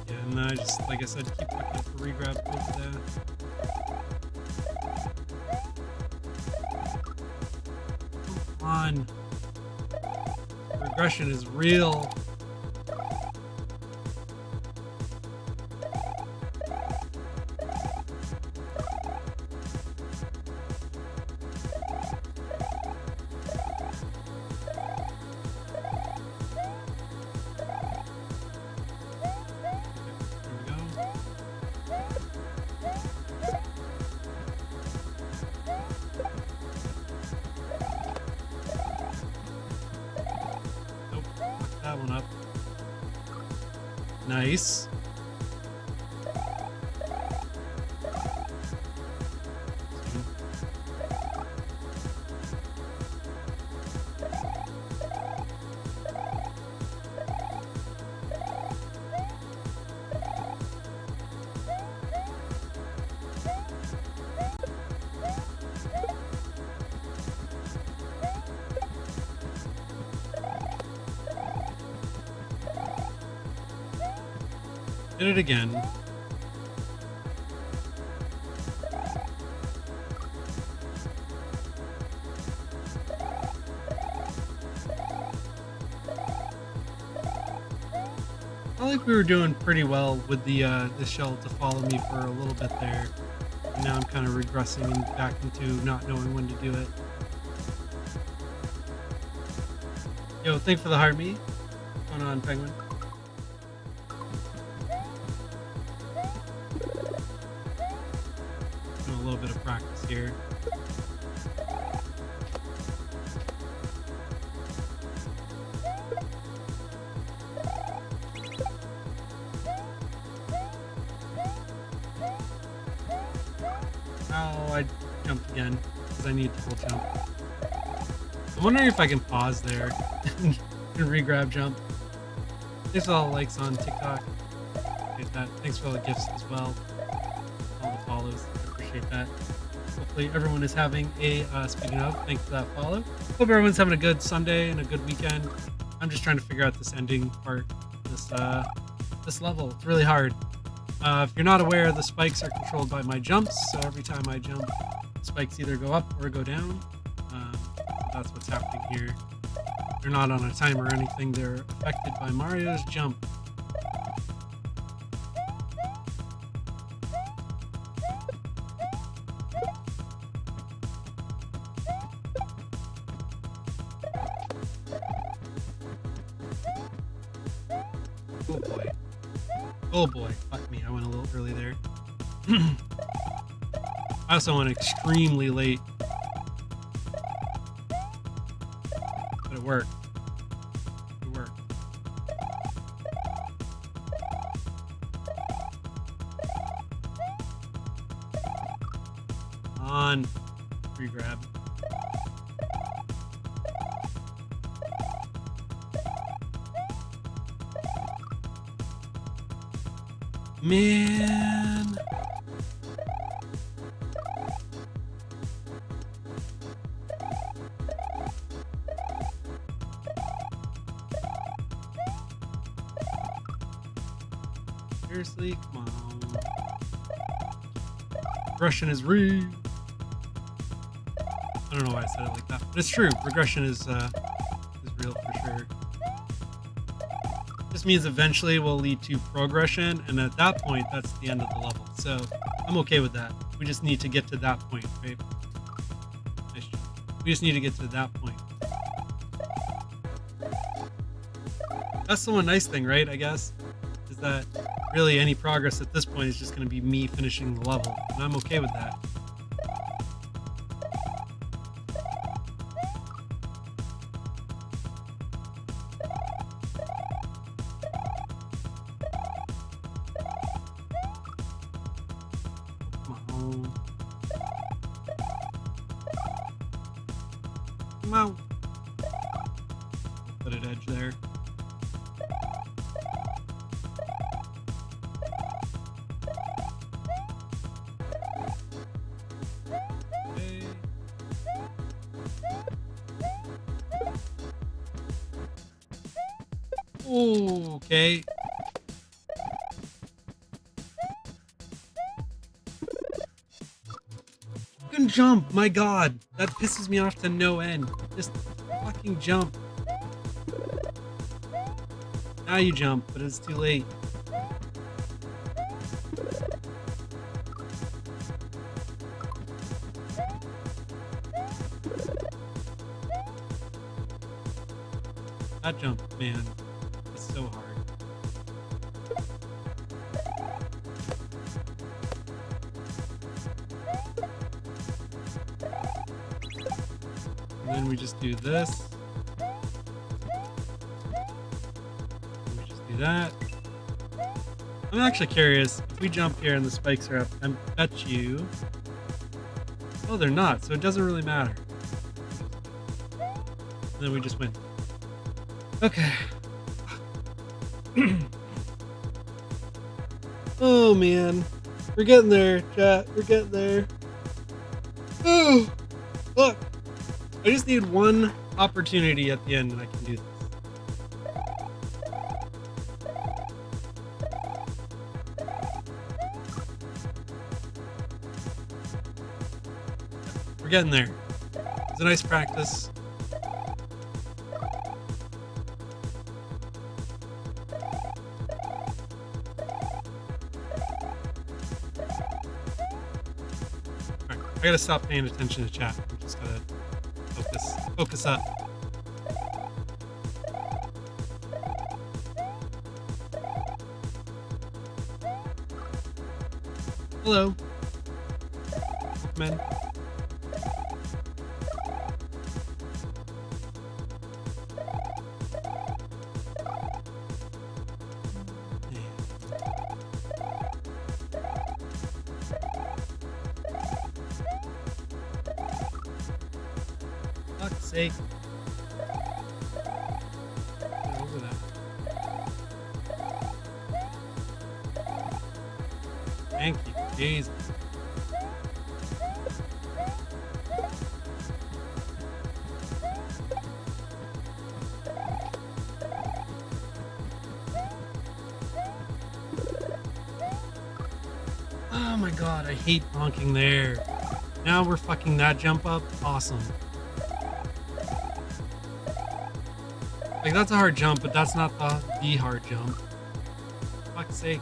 Yeah, and then I just, like I said, keep fucking up the regrab over there. Come on. Regression is real. That one up. Nice. Did it again. I think we were doing pretty well with the shell to follow me for a little bit there. And now I'm kind of regressing and back into not knowing when to do it. Yo, thanks for the heart me. What's going on, Penguin? Doing a little bit of practice here. Oh, I jumped again because I need full jump. I'm wondering if I can pause there and re-grab jump. Thanks for all the likes on TikTok. Appreciate that. Thanks for all the gifts as well. All the follows. I appreciate that. Hopefully everyone is having a, speaking of, thanks for that follow. Hope everyone's having a good Sunday and a good weekend. I'm just trying to figure out this ending part, this level. It's really hard. If you're not aware, the spikes are controlled by my jumps, so every time I jump, spikes either go up or go down. So that's what's happening here. They're not on a timer or anything, they're affected by Mario's jump. Oh boy. Oh boy. Fuck me, I went a little early there. I also went extremely late. But it worked. It worked. On. Re-grab. Man. Seriously, come on. Regression is real. I don't know why I said it like that, but it's true. Regression is real for sure. This means eventually will lead to progression, and at that point, that's the end of the level. So I'm okay with that. We just need to get to that point, right? We just need to get to that point. That's the one nice thing, right? I guess, is that really any progress at this point is just going to be me finishing the level, and I'm okay with that. Come on. Put an edge there. Okay. Fucking jump, my god. That pisses me off to no end. Just fucking jump. Now you jump, but it's too late. That jump, man, is so hard. And then we just do this. And we just do that. I'm actually curious, if we jump here and the spikes are up, I bet you... Oh, they're not, so it doesn't really matter. And then we just win. Okay. Oh man. We're getting there, chat. We're getting there. Oh, look. I just need one opportunity at the end and I can do this. We're getting there. It's a nice practice. I gotta stop paying attention to chat. I'm just gotta focus up. Hello. Welcome in. Fuck's sake. Get over that. Thank you. Jesus. Oh my god, I hate bonking there. Now we're fucking that jump up. Awesome. Like, that's a hard jump, but that's not the hard jump. Fuck's sake.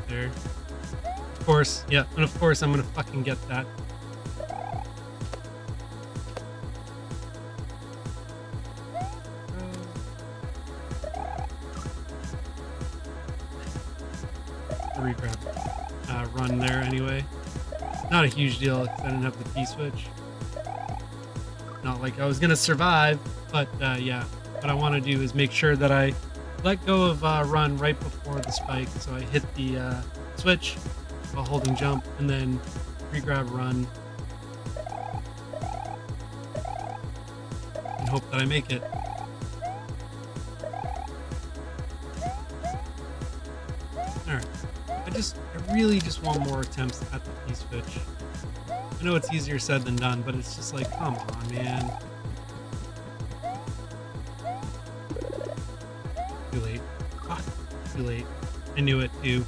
There. Of course, yeah, and of course I'm gonna fucking get that. Regrab. Run there anyway. Not a huge deal because I didn't have the P-switch. Not like I was gonna survive, but yeah. What I want to do is make sure that I let go of run right before the spike, so I hit the switch while holding jump, and then regrab run, and hope that I make it. Alright. I really just want more attempts at the P-switch. I know it's easier said than done, but it's just like, come on, man. Too late. Fuck. Too late. I knew it too.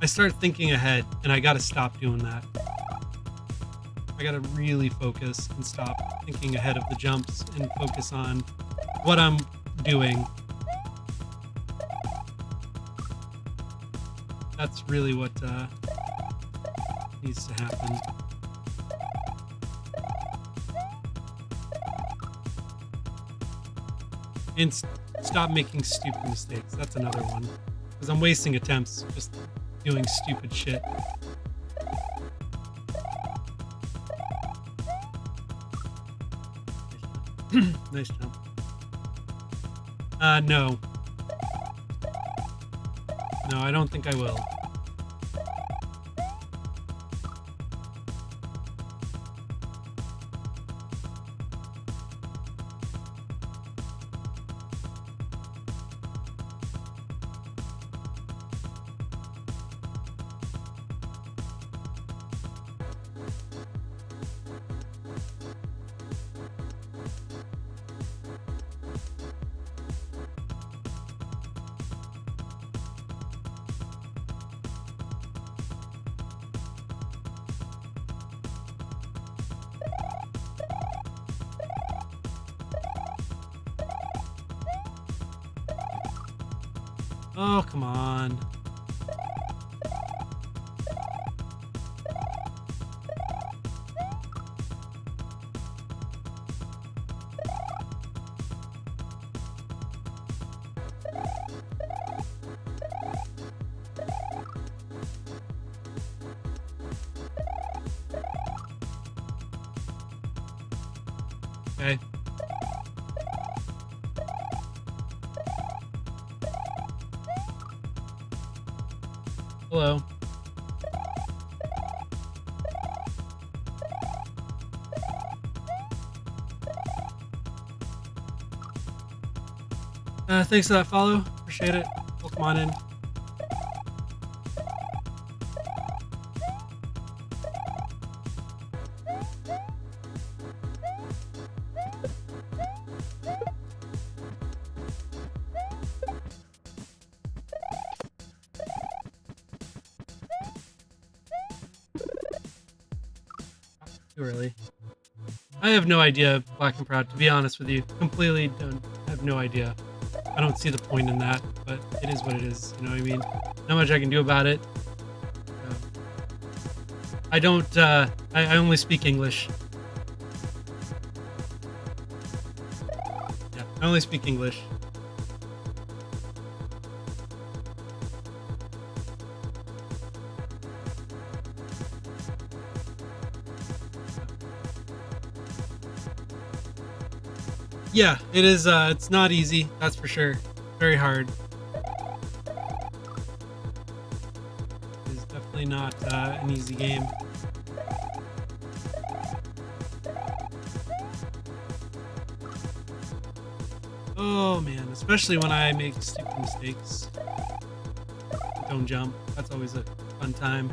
I start thinking ahead, and I gotta stop doing that. I gotta really focus and stop thinking ahead of the jumps and focus on what I'm doing. That's really what needs to happen. And stop making stupid mistakes. That's another one. Because I'm wasting attempts just doing stupid shit. Nice jump. No. No, I don't think I will. Oh, come on. Okay. Hello. Thanks for that follow. Appreciate it. Welcome on in. too early. I have no idea, Black and Proud, to be honest with you. Completely don't have no idea. I don't see the point in that, but it is what it is. You know what I mean? Not much I can do about it. I don't, I only speak English. Yeah, I only speak English. Yeah, it is, it's not easy, that's for sure. Very hard. It is definitely not an easy game. Oh man, especially when I make stupid mistakes. Don't jump. That's always a fun time.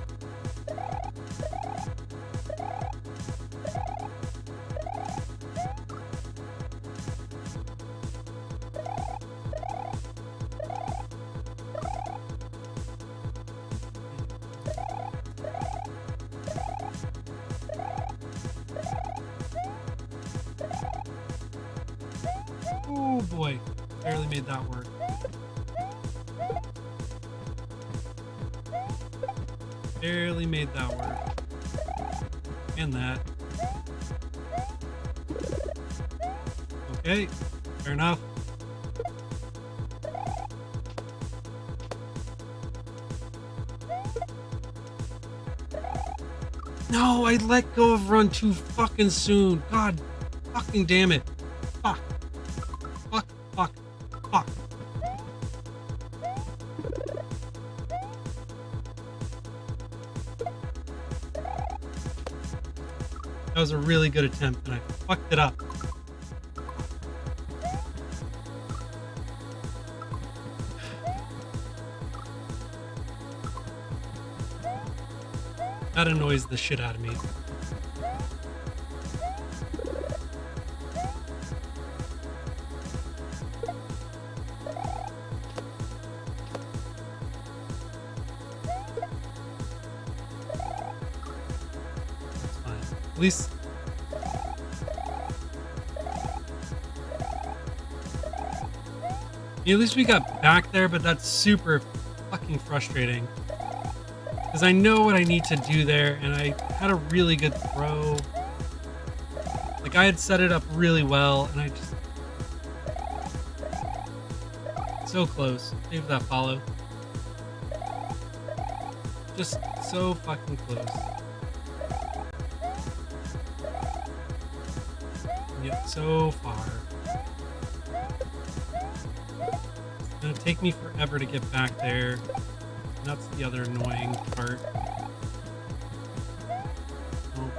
Oh boy, barely made that work. Barely made that work. And that. Okay, fair enough. No, I let go of run too fucking soon. God fucking damn it. Fuck. Fuck, fuck, fuck. That was a really good attempt, and I fucked it up. That annoys the shit out of me. That's fine. At least... Yeah, at least we got back there, but that's super fucking frustrating. Because I know what I need to do there, and I had a really good throw. Like, I had set it up really well, and I just... So close. Save that follow. Just so fucking close. And yet so far. It's gonna take me forever to get back there. That's the other annoying part. Oh.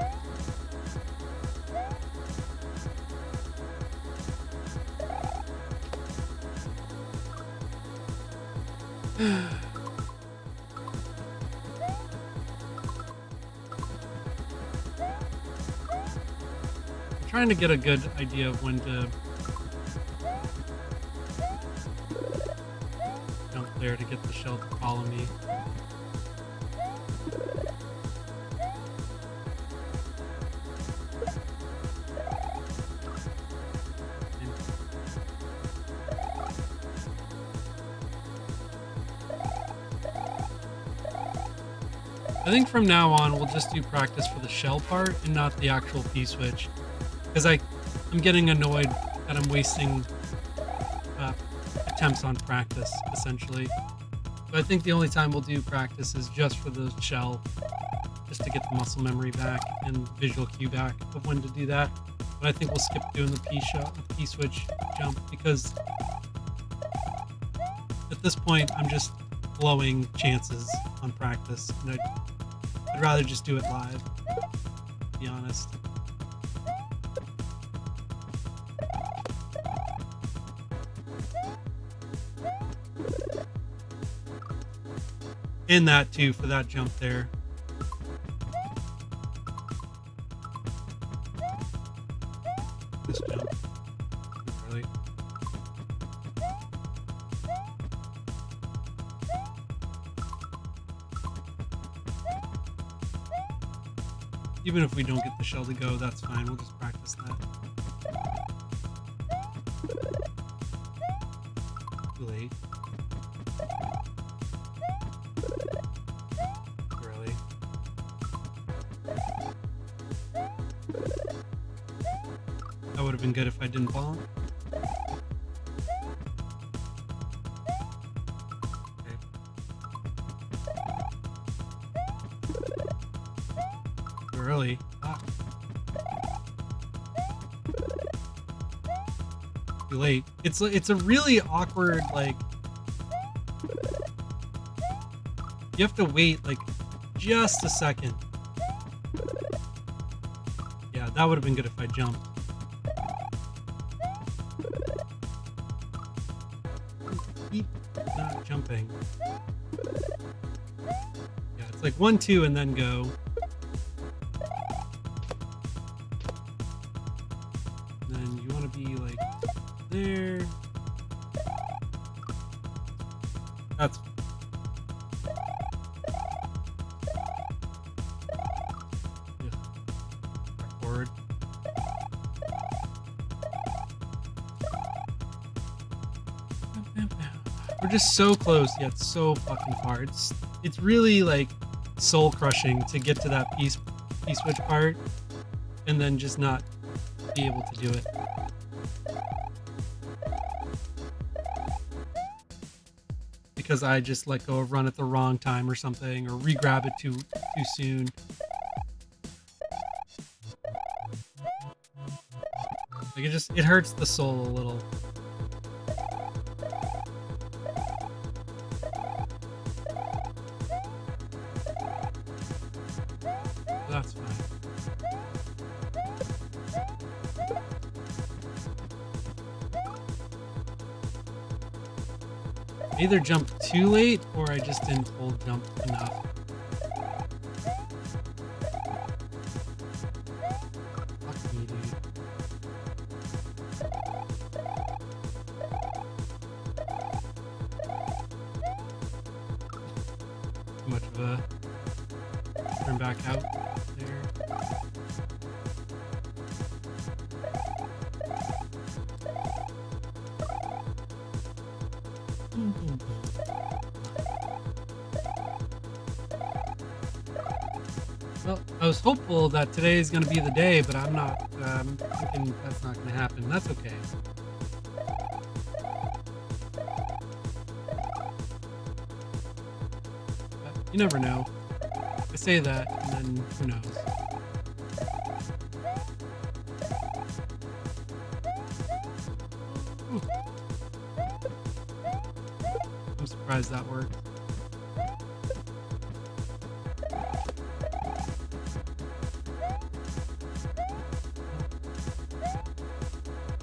I'm trying to get a good idea of when to jump there to get the shell to follow me. I think from now on we'll just do practice for the shell part and not the actual P-switch, because I'm getting annoyed that I'm wasting attempts on practice, essentially. But I think the only time we'll do practice is just for the shell, just to get the muscle memory back and visual cue back of when to do that. But I think we'll skip doing the P-switch jump, because at this point I'm just blowing chances on practice, and I'd rather just do it live, to be honest. And that too, for that jump there. This jump. Really. Even if we don't get the shell to go, that's fine. We'll just practice that. Too late. Really? That would have been good if I didn't bonk. Early. Ah. Too late. It's a really awkward, like, you have to wait like just a second. Yeah, that would have been good if I jumped. Keep not jumping. Yeah, it's like 1, 2, and then go. Then you want to be like there. That's back forward. We're just so close yet so fucking far. It's really like soul crushing to get to that P-switch part and then just not be able to do it. Because I just let go of run at the wrong time or something, or re-grab it too soon. Like it hurts the soul a little. That's fine. I either jumped too late or I just didn't hold jump enough. Fuck me, dude. Too much of a turn back out there. Well, I was hopeful that today is going to be the day, but I'm not. I'm thinking that's not going to happen. That's okay. But you never know. I say that, and then who knows? Ooh. I'm surprised that worked.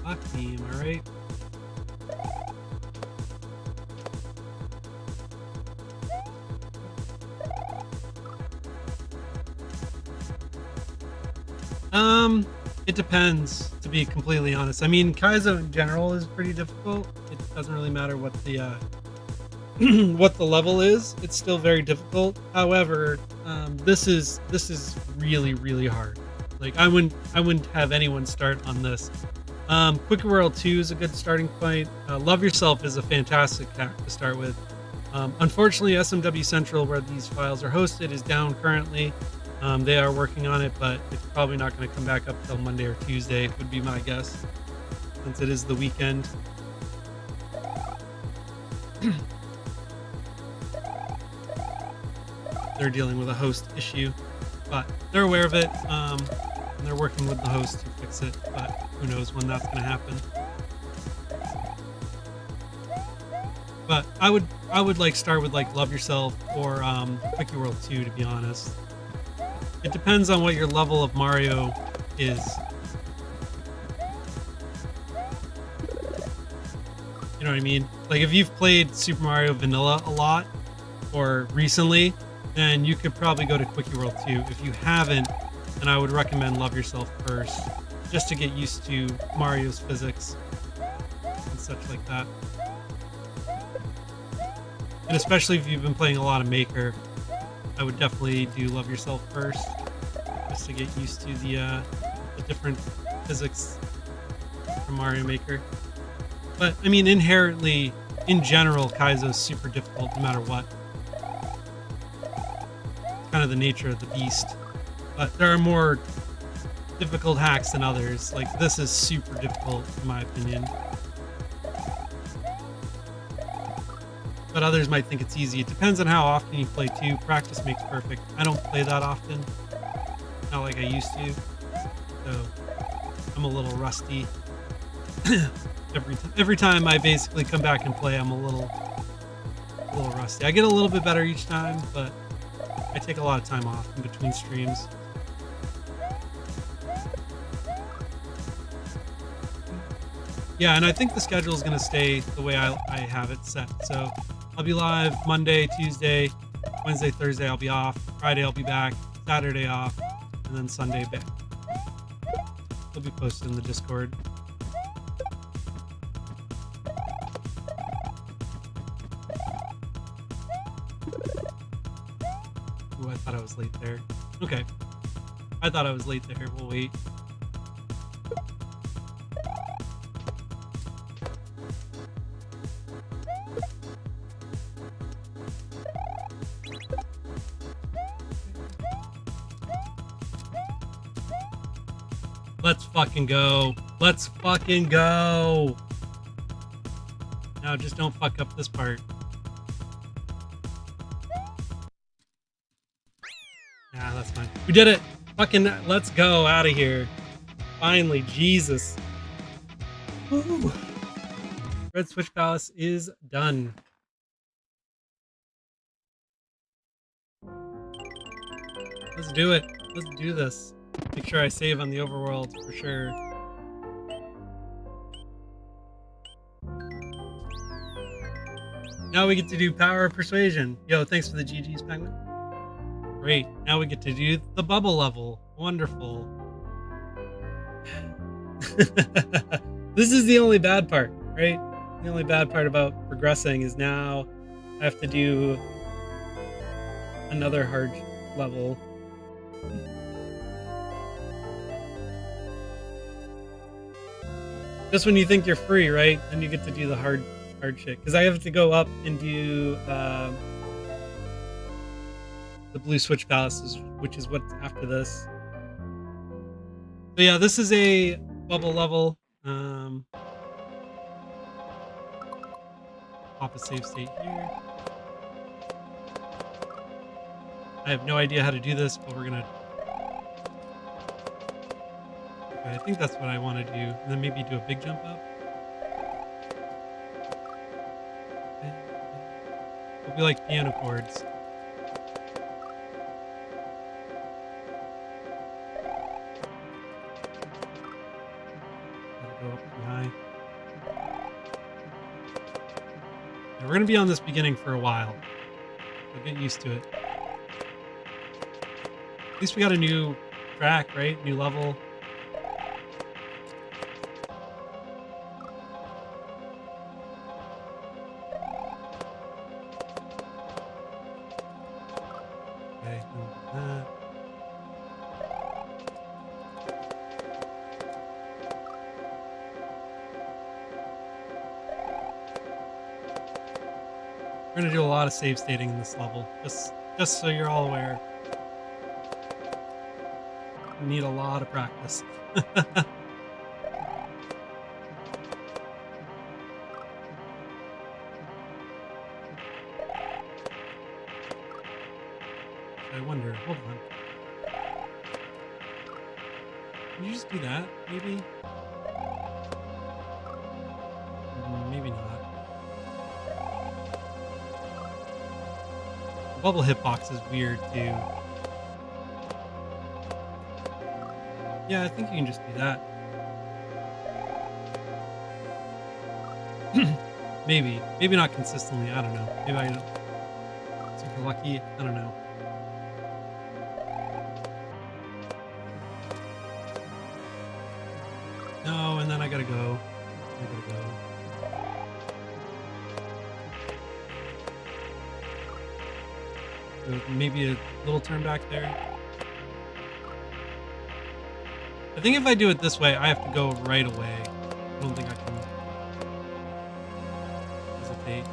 Fuck me, am I right? It depends, to be completely honest. I mean, Casio in general is pretty difficult. It doesn't really matter what the what the level is. It's still very difficult. However, this is really, really hard. Like I wouldn't have anyone start on this. Quick World 2 is a good starting point. Love Yourself is a fantastic hack to start with. Unfortunately, SMW Central, where these files are hosted, is down currently. They are working on it, but it's probably not going to come back up till Monday or Tuesday, would be my guess, since it is the weekend. They're dealing with a host issue, but they're aware of it, and they're working with the host to fix it, but who knows when that's going to happen. But I would like start with like Love Yourself or Quickie World 2, to be honest. It depends on what your level of Mario is. You know what I mean? Like if you've played Super Mario Vanilla a lot or recently, then you could probably go to Quickie World 2. If you haven't, then I would recommend Love Yourself first, just to get used to Mario's physics and such like that. And especially if you've been playing a lot of Maker, I would definitely do Love Yourself first, just to get used to the different physics from Mario Maker. But I mean, inherently, in general, Kaizo is super difficult no matter what. It's kind of the nature of the beast. But there are more difficult hacks than others. Like, this is super difficult, in my opinion. But others might think it's easy. It depends on how often you play, too. Practice makes perfect. I don't play that often. Not like I used to. So, I'm a little rusty. Every time I basically come back and play, I'm a little rusty. I get a little bit better each time, but I take a lot of time off in between streams. Yeah, and I think the schedule is going to stay the way I have it set. So I'll be live Monday, Tuesday, Wednesday, Thursday I'll be off. Friday I'll be back. Saturday off. And then Sunday back. It'll be posted in the Discord. Ooh, I thought I was late there. Okay. I thought I was late there. We'll wait. Let's fucking go. Let's fucking go. No, just don't fuck up this part. Yeah, that's fine. We did it. Fucking let's go out of here. Finally, Jesus. Woo. Red Switch Palace is done. Let's do it. Let's do this. Make sure I save on the overworld for sure. Now we get to do Power of Persuasion. Yo, thanks for the GG's, Penguin. Great. Now we get to do the bubble level. Wonderful. This is the only bad part, right? The only bad part about progressing is now I have to do another hard level. Just when you think you're free, right? Then you get to do the hard shit. Because I have to go up and do the Blue Switch Palaces, which is what's after this. So yeah, this is a bubble level. Pop a save state here. I have no idea how to do this, but we're gonna. Okay, I think that's what I want to do, and then maybe do a big jump up. It'll be like piano chords. Gotta go up pretty high. Yeah, we're gonna be on this beginning for a while. So get used to it. At least we got a new track, right? New level. Okay, that. We're gonna do a lot of save stating in this level, just so you're all aware. We need a lot of practice. So I wonder, hold on. Can you just do that, maybe? Maybe not. The bubble hitbox is weird too. Yeah, I think you can just do that. Maybe. Maybe not consistently. I don't know. Maybe I'm super lucky. I don't know. No, and then I gotta go. So maybe a little turn back there. I think if I do it this way, I have to go right away. I don't think I can hesitate.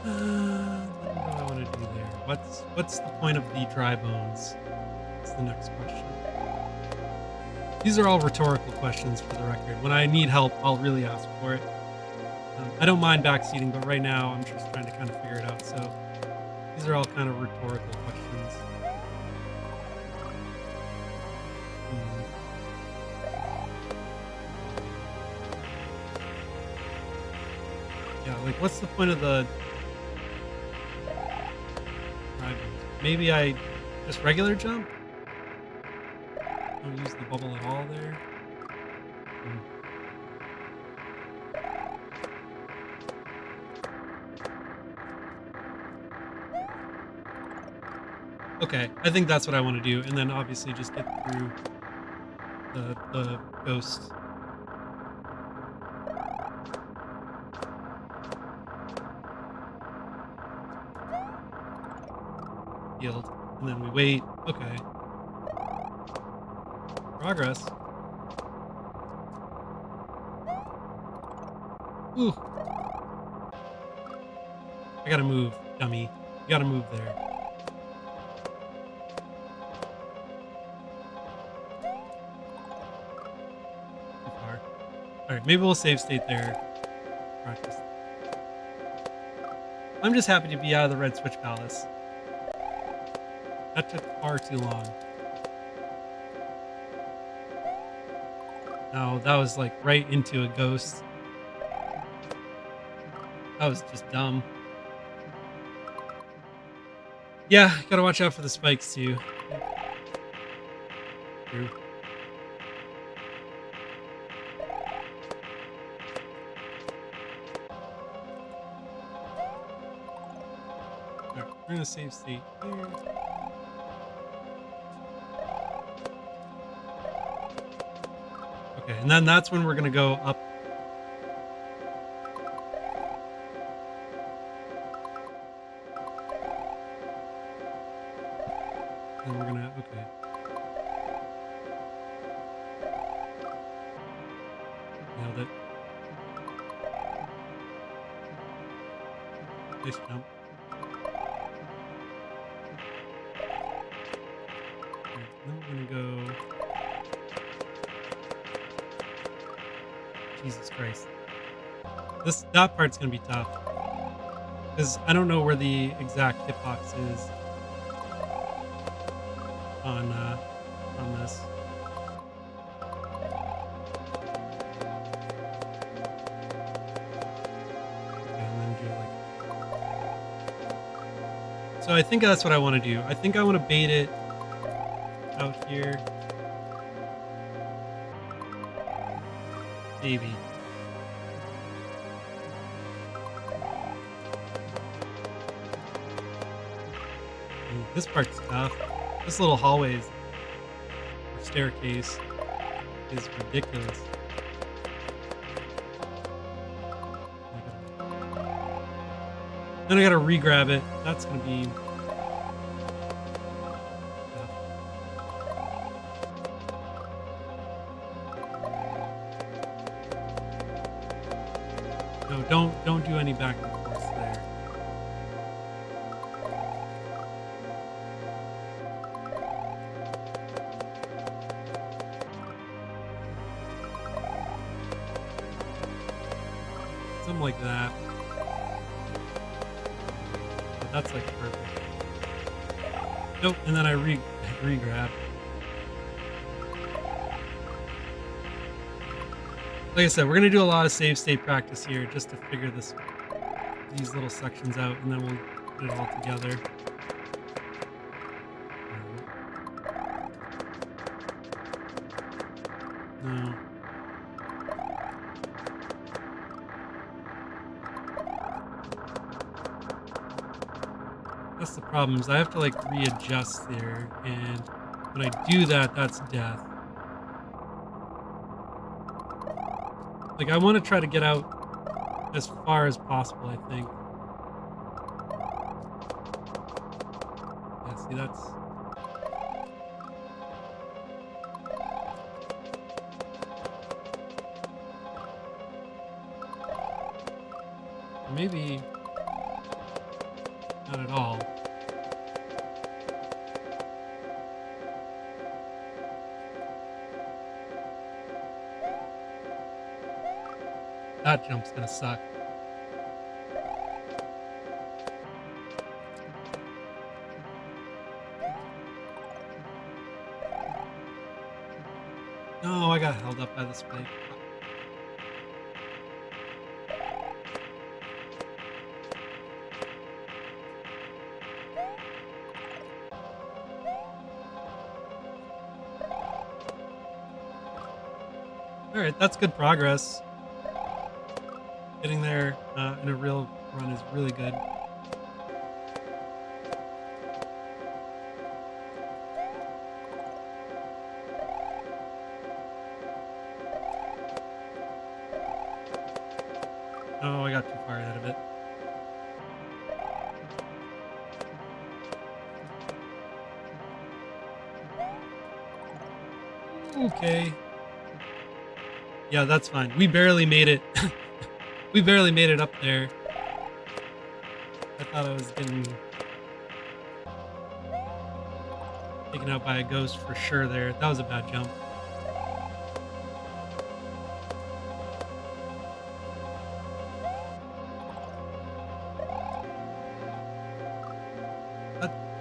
What do I want to do there? What's the point of the dry bones? That's the next question. These are all rhetorical questions for the record. When I need help, I'll really ask for it. I don't mind backseating, but right now I'm just trying to kind of figure it out. So these are all kind of rhetorical questions. Yeah, like what's the point of the dry bones? Maybe I just regular jump? Don't use the bubble at all there. Okay, I think that's what I want to do, and then obviously just get through the ghost. Field, and then we wait. Okay. Progress. Ooh. I gotta move, dummy. You gotta move there. Too far. Alright, maybe we'll save state there. Practice. I'm just happy to be out of the Red Switch Palace. That took far too long. No, that was like right into a ghost. That was just dumb. Yeah, gotta watch out for the spikes too. True. Alright, we're gonna save state here. Okay, and then that's when we're gonna go up. And we're gonna, okay. Nailed it. Nice jump. Okay, then we're gonna go. Jesus Christ. That part's gonna be tough. Because I don't know where the exact hitbox is on this. Okay, and then do like. So I think that's what I want to do. I think I want to bait it out here. Maybe. Ooh, this part's tough. This little hallway or staircase is ridiculous. Then I gotta re-grab it. That's gonna be tough. No, don't do any back and forth there. Something like that. But that's like perfect. Nope, and then I re-grab. Like I said, we're gonna do a lot of save state practice here just to figure these little sections out, and then we'll put it all together. No. That's the problem, is I have to like readjust there, and when I do that, that's death. Like, I want to try to get out as far as possible, I think. Yeah, see, Maybe not at all. That jump's gonna suck. No, I got held up by the spike. Alright, that's good progress. Getting there in a real run is really good. Oh, I got too far ahead of it. Okay. Yeah, that's fine. We barely made it. We barely made it up there. I thought I was getting taken out by a ghost for sure there. That was a bad jump.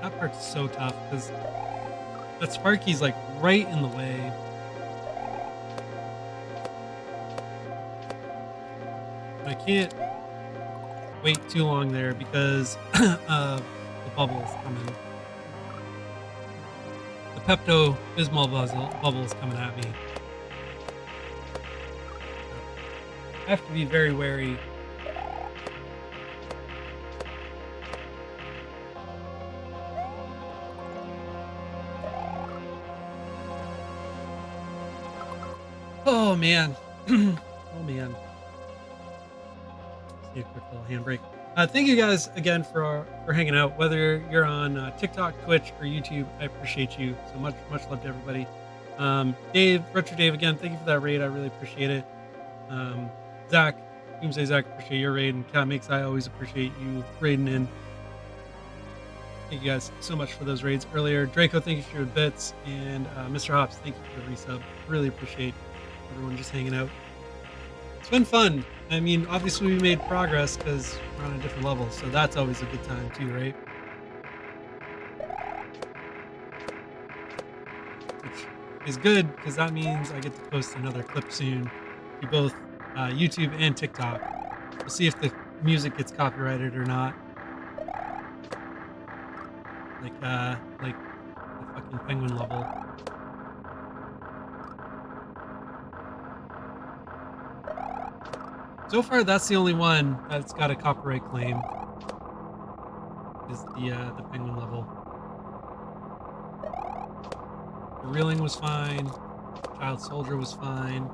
That part's so tough because that Sparky's like right in the way. I can't wait too long there because the bubbles coming. The Pepto-Bismol bubbles coming at me. I have to be very wary. Oh man. Oh man. Need a quick little handbrake. Thank you guys again for hanging out. Whether you're on TikTok, Twitch, or YouTube, I appreciate you so much. Much love to everybody. Dave, Retro Dave, again, thank you for that raid. I really appreciate it. Zach, Doomsday Zach, appreciate your raid, and Cat Makes, I always appreciate you raiding in. Thank you guys so much for those raids earlier. Draco, thank you for your bits, and Mr. Hops, thank you for the resub. Really appreciate everyone just hanging out. It's been fun. I mean, obviously we made progress because we're on a different level, so that's always a good time too, right? Which is good because that means I get to post another clip soon to both YouTube and TikTok. We'll see if the music gets copyrighted or not. Like the fucking penguin level. So far, that's the only one that's got a copyright claim. Is the penguin level. The reeling was fine. Child soldier was fine.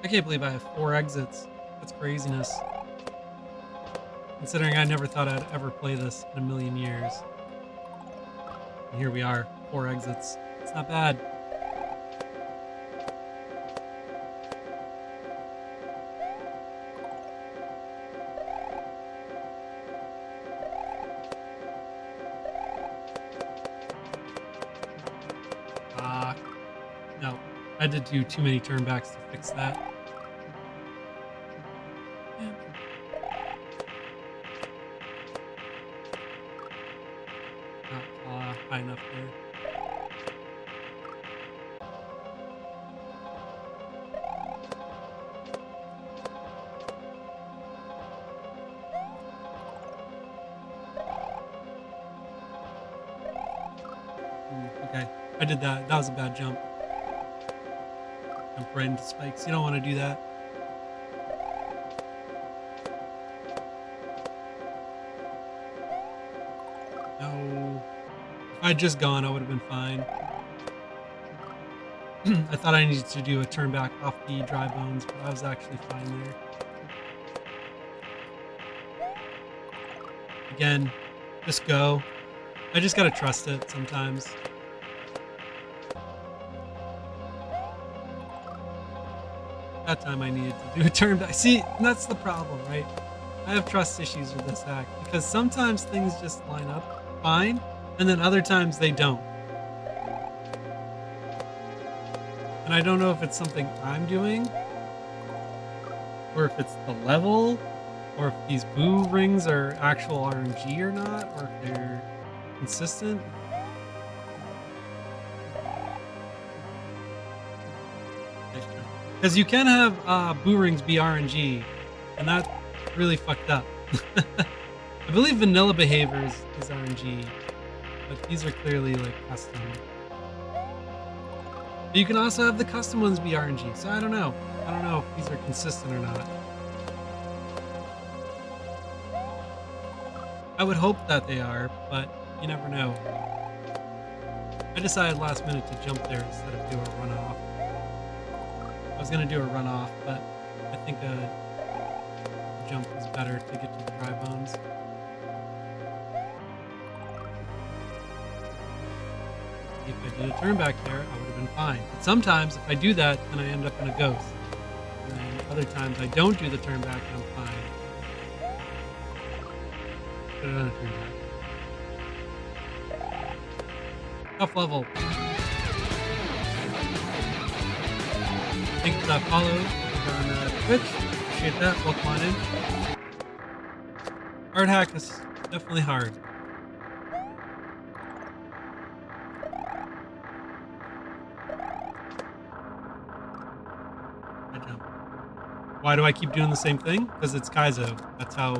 I can't believe I have 4 exits. That's craziness. Considering I never thought I'd ever play this in a million years. And here we are, 4 exits. It's not bad. No, I had to do too many turnbacks to fix that. Not high enough there. Okay, I did that. That was a bad jump. Jump right into spikes. You don't want to do that. No. If I'd just gone, I would have been fine. I thought I needed to do a turn back off the dry bones, but I was actually fine there. Again, just go. I just gotta trust it sometimes. that time I needed to do a turn back. See, that's the problem, right? I have trust issues with this hack because sometimes things just line up fine, and then other times they don't. And I don't know if it's something I'm doing, or if it's the level, or if these boo rings are actual RNG or not, or if they're consistent. Because you can have boo rings be RNG, and that's really fucked up. I believe vanilla behavior is RNG, but these are clearly like custom. But you can also have the custom ones be RNG, so I don't know. I don't know if these are consistent or not. I would hope that they are, but you never know. I decided last minute to jump there instead of do a runoff. I was gonna do a runoff, but I think a jump is better to get to the dry bones. If I did a turn back there, I would have been fine. But sometimes, if I do that, then I end up in a ghost. And then other times, I don't do the turn back and I'm fine. Put it on a turn back. Tough level. Thanks for that follow on Twitch. Appreciate that. Welcome on in. Hard hack is definitely hard. I jump. Why do I keep doing the same thing? Because it's Kaizo. That's how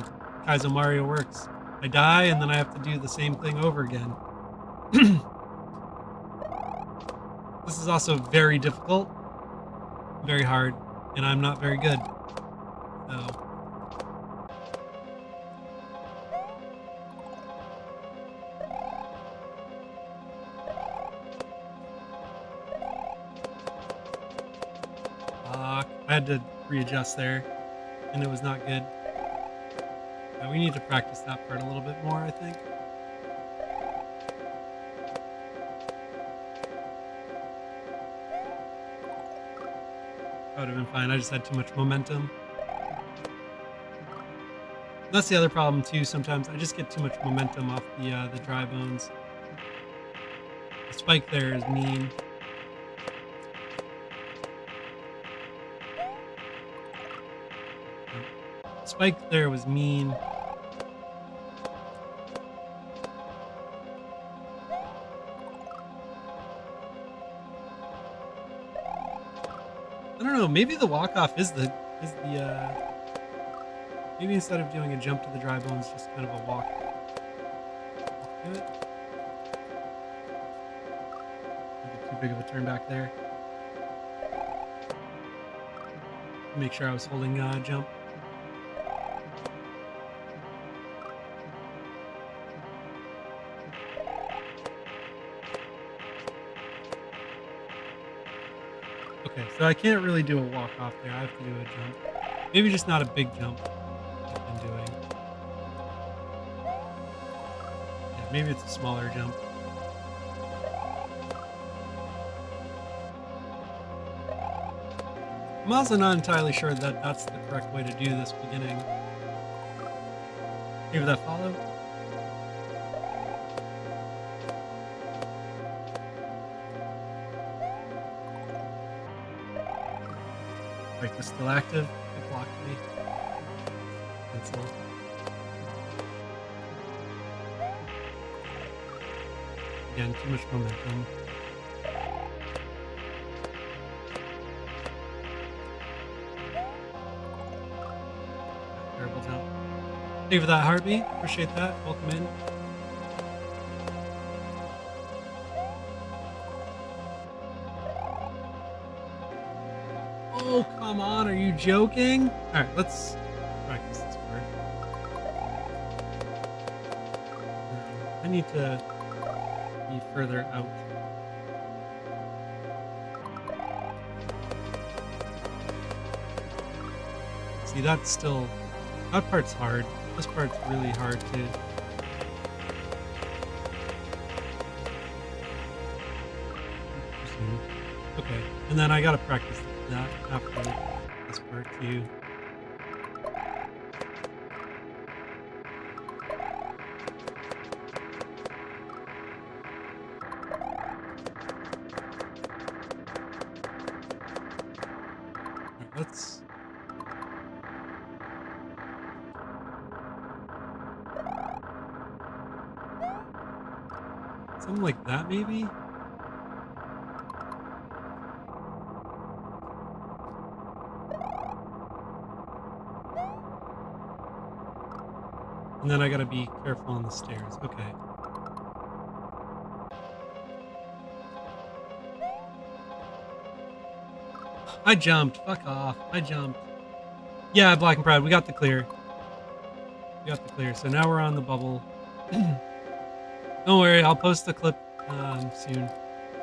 Kaizo Mario works. I die and then I have to do the same thing over again. This is also very difficult. Very hard, and I'm not very good. So. I had to readjust there, and it was not good. We need to practice that part a little bit more, I think. That would have been fine. I just had too much momentum. That's the other problem too. Sometimes I just get too much momentum off the dry bones. The spike there is mean. The spike there was mean. I don't know, maybe the walk-off is the maybe instead of doing a jump to the dry bones, just kind of a walk to it. Maybe too big of a turn back there. Make sure I was holding jump. Okay, so I can't really do a walk off there. I have to do a jump. Maybe just not a big jump like I'm doing. Yeah, maybe it's a smaller jump. I'm also not entirely sure that that's the correct way to do this beginning. Give that follow. Brake was still active. It blocked me. Cancel. Again, too much momentum. Terrible jump. Thank you for that, Heartbeat. Appreciate that. Welcome in. Oh, come on. Are you joking? All right, let's practice this part. I need to be further out. See, that's still... That part's hard. This part's really hard too. Okay, and then I gotta practice that after this this part too. Alright, let's... something like that, maybe? And then I gotta be careful on the stairs. Okay. I jumped. Fuck off. I jumped. Yeah, Black and Proud. We got the clear. We got the clear. So now we're on the bubble. Don't worry. I'll post the clip soon.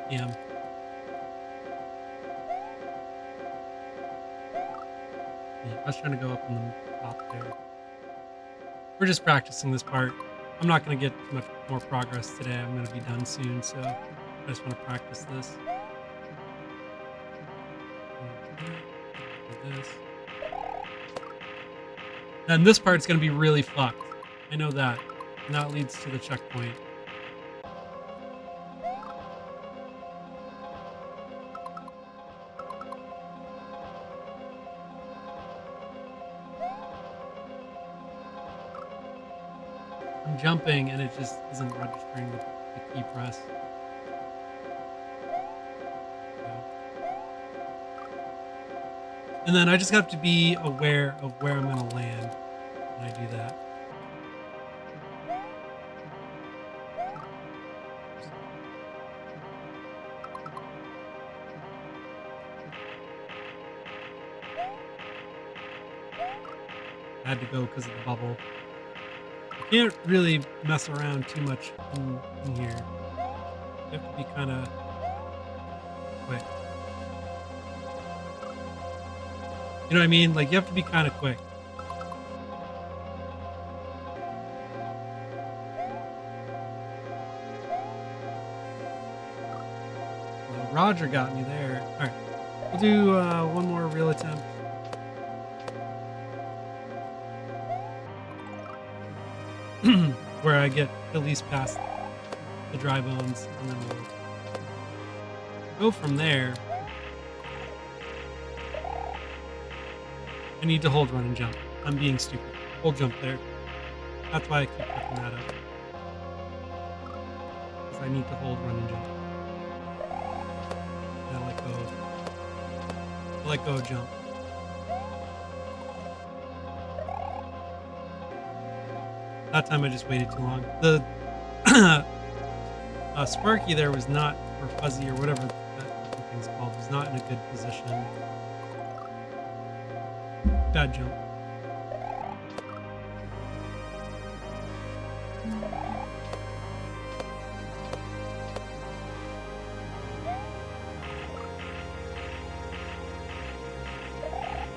Yeah. I was trying to go up on the top there. We're just practicing this part. I'm not going to get much more progress today. I'm going to be done soon, so I just want to practice this. This. And this part's going to be really fucked. I know that. And that leads to the checkpoint. I'm jumping and it just isn't registering the key press. And then I just have to be aware of where I'm going to land when I do that. I had to go because of the bubble. I can't really mess around too much in here. You have to be kind of quick. You know what I mean? Like, you have to be kind of quick. Well, Roger got me there. All right. We'll do one more real attempt. Where I get at least past the dry bones, and then we'll go from there. I need to hold, run, and jump. I'm being stupid. Hold jump there. That's why I keep fucking that up. Because I need to hold, run, and jump. And I let go of... I let go of jump. That time I just waited too long. The Sparky there was not, or Fuzzy or whatever that thing's called, was not in a good position. Bad jump.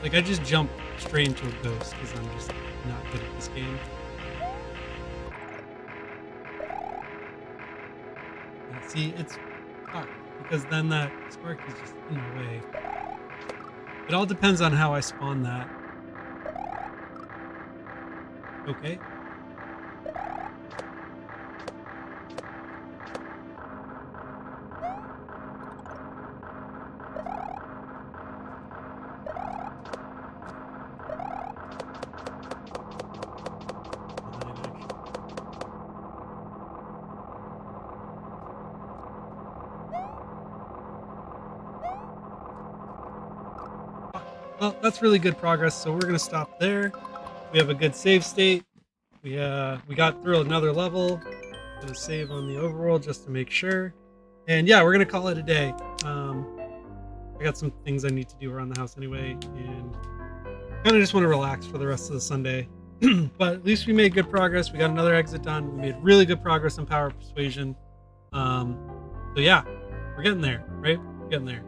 Like, I just jumped straight into a ghost because I'm just not good at this game. See, it's fucked because then that spark is just in my way. It all depends on how I spawn that. Okay. Well, that's really good progress, so we're going to stop there. We have a good save state. We got through another level. Going to save on the overworld just to make sure. And yeah, we're going to call it a day. I got some things I need to do around the house anyway, and kind of just want to relax for the rest of the Sunday. But at least we made good progress. We got another exit done. We made really good progress on Power of Persuasion. So yeah, we're getting there, right? We're getting there.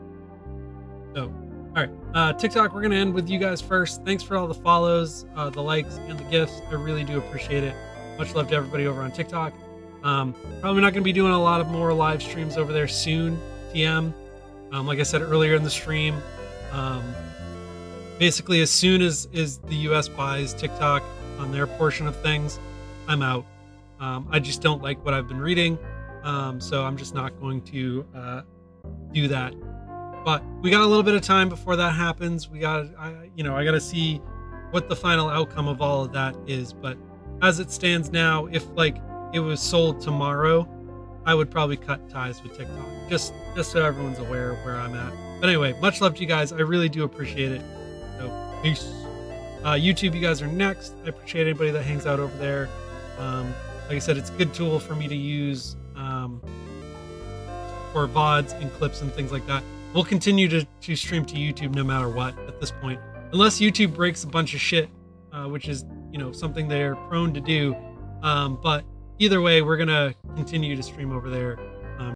So... all right, TikTok, we're going to end with you guys first. Thanks for all the follows, the likes, and the gifts. I really do appreciate it. Much love to everybody over on TikTok. Probably not going to be doing a lot of more live streams over there soon, TM. Like I said earlier in the stream, basically as soon as the US buys TikTok on their portion of things, I'm out. I just don't like what I've been reading, so I'm just not going to do that. But we got a little bit of time before that happens. I got to see what the final outcome of all of that is. But as it stands now, if like it was sold tomorrow, I would probably cut ties with TikTok, just so everyone's aware of where I'm at. But anyway, much love to you guys. I really do appreciate it. So peace. YouTube, you guys are next. I appreciate anybody that hangs out over there. Like I said, it's a good tool for me to use for VODs and clips and things like that. We'll continue to stream to YouTube no matter what at this point, unless YouTube breaks a bunch of shit, which is something they're prone to do. But either way, we're gonna continue to stream over there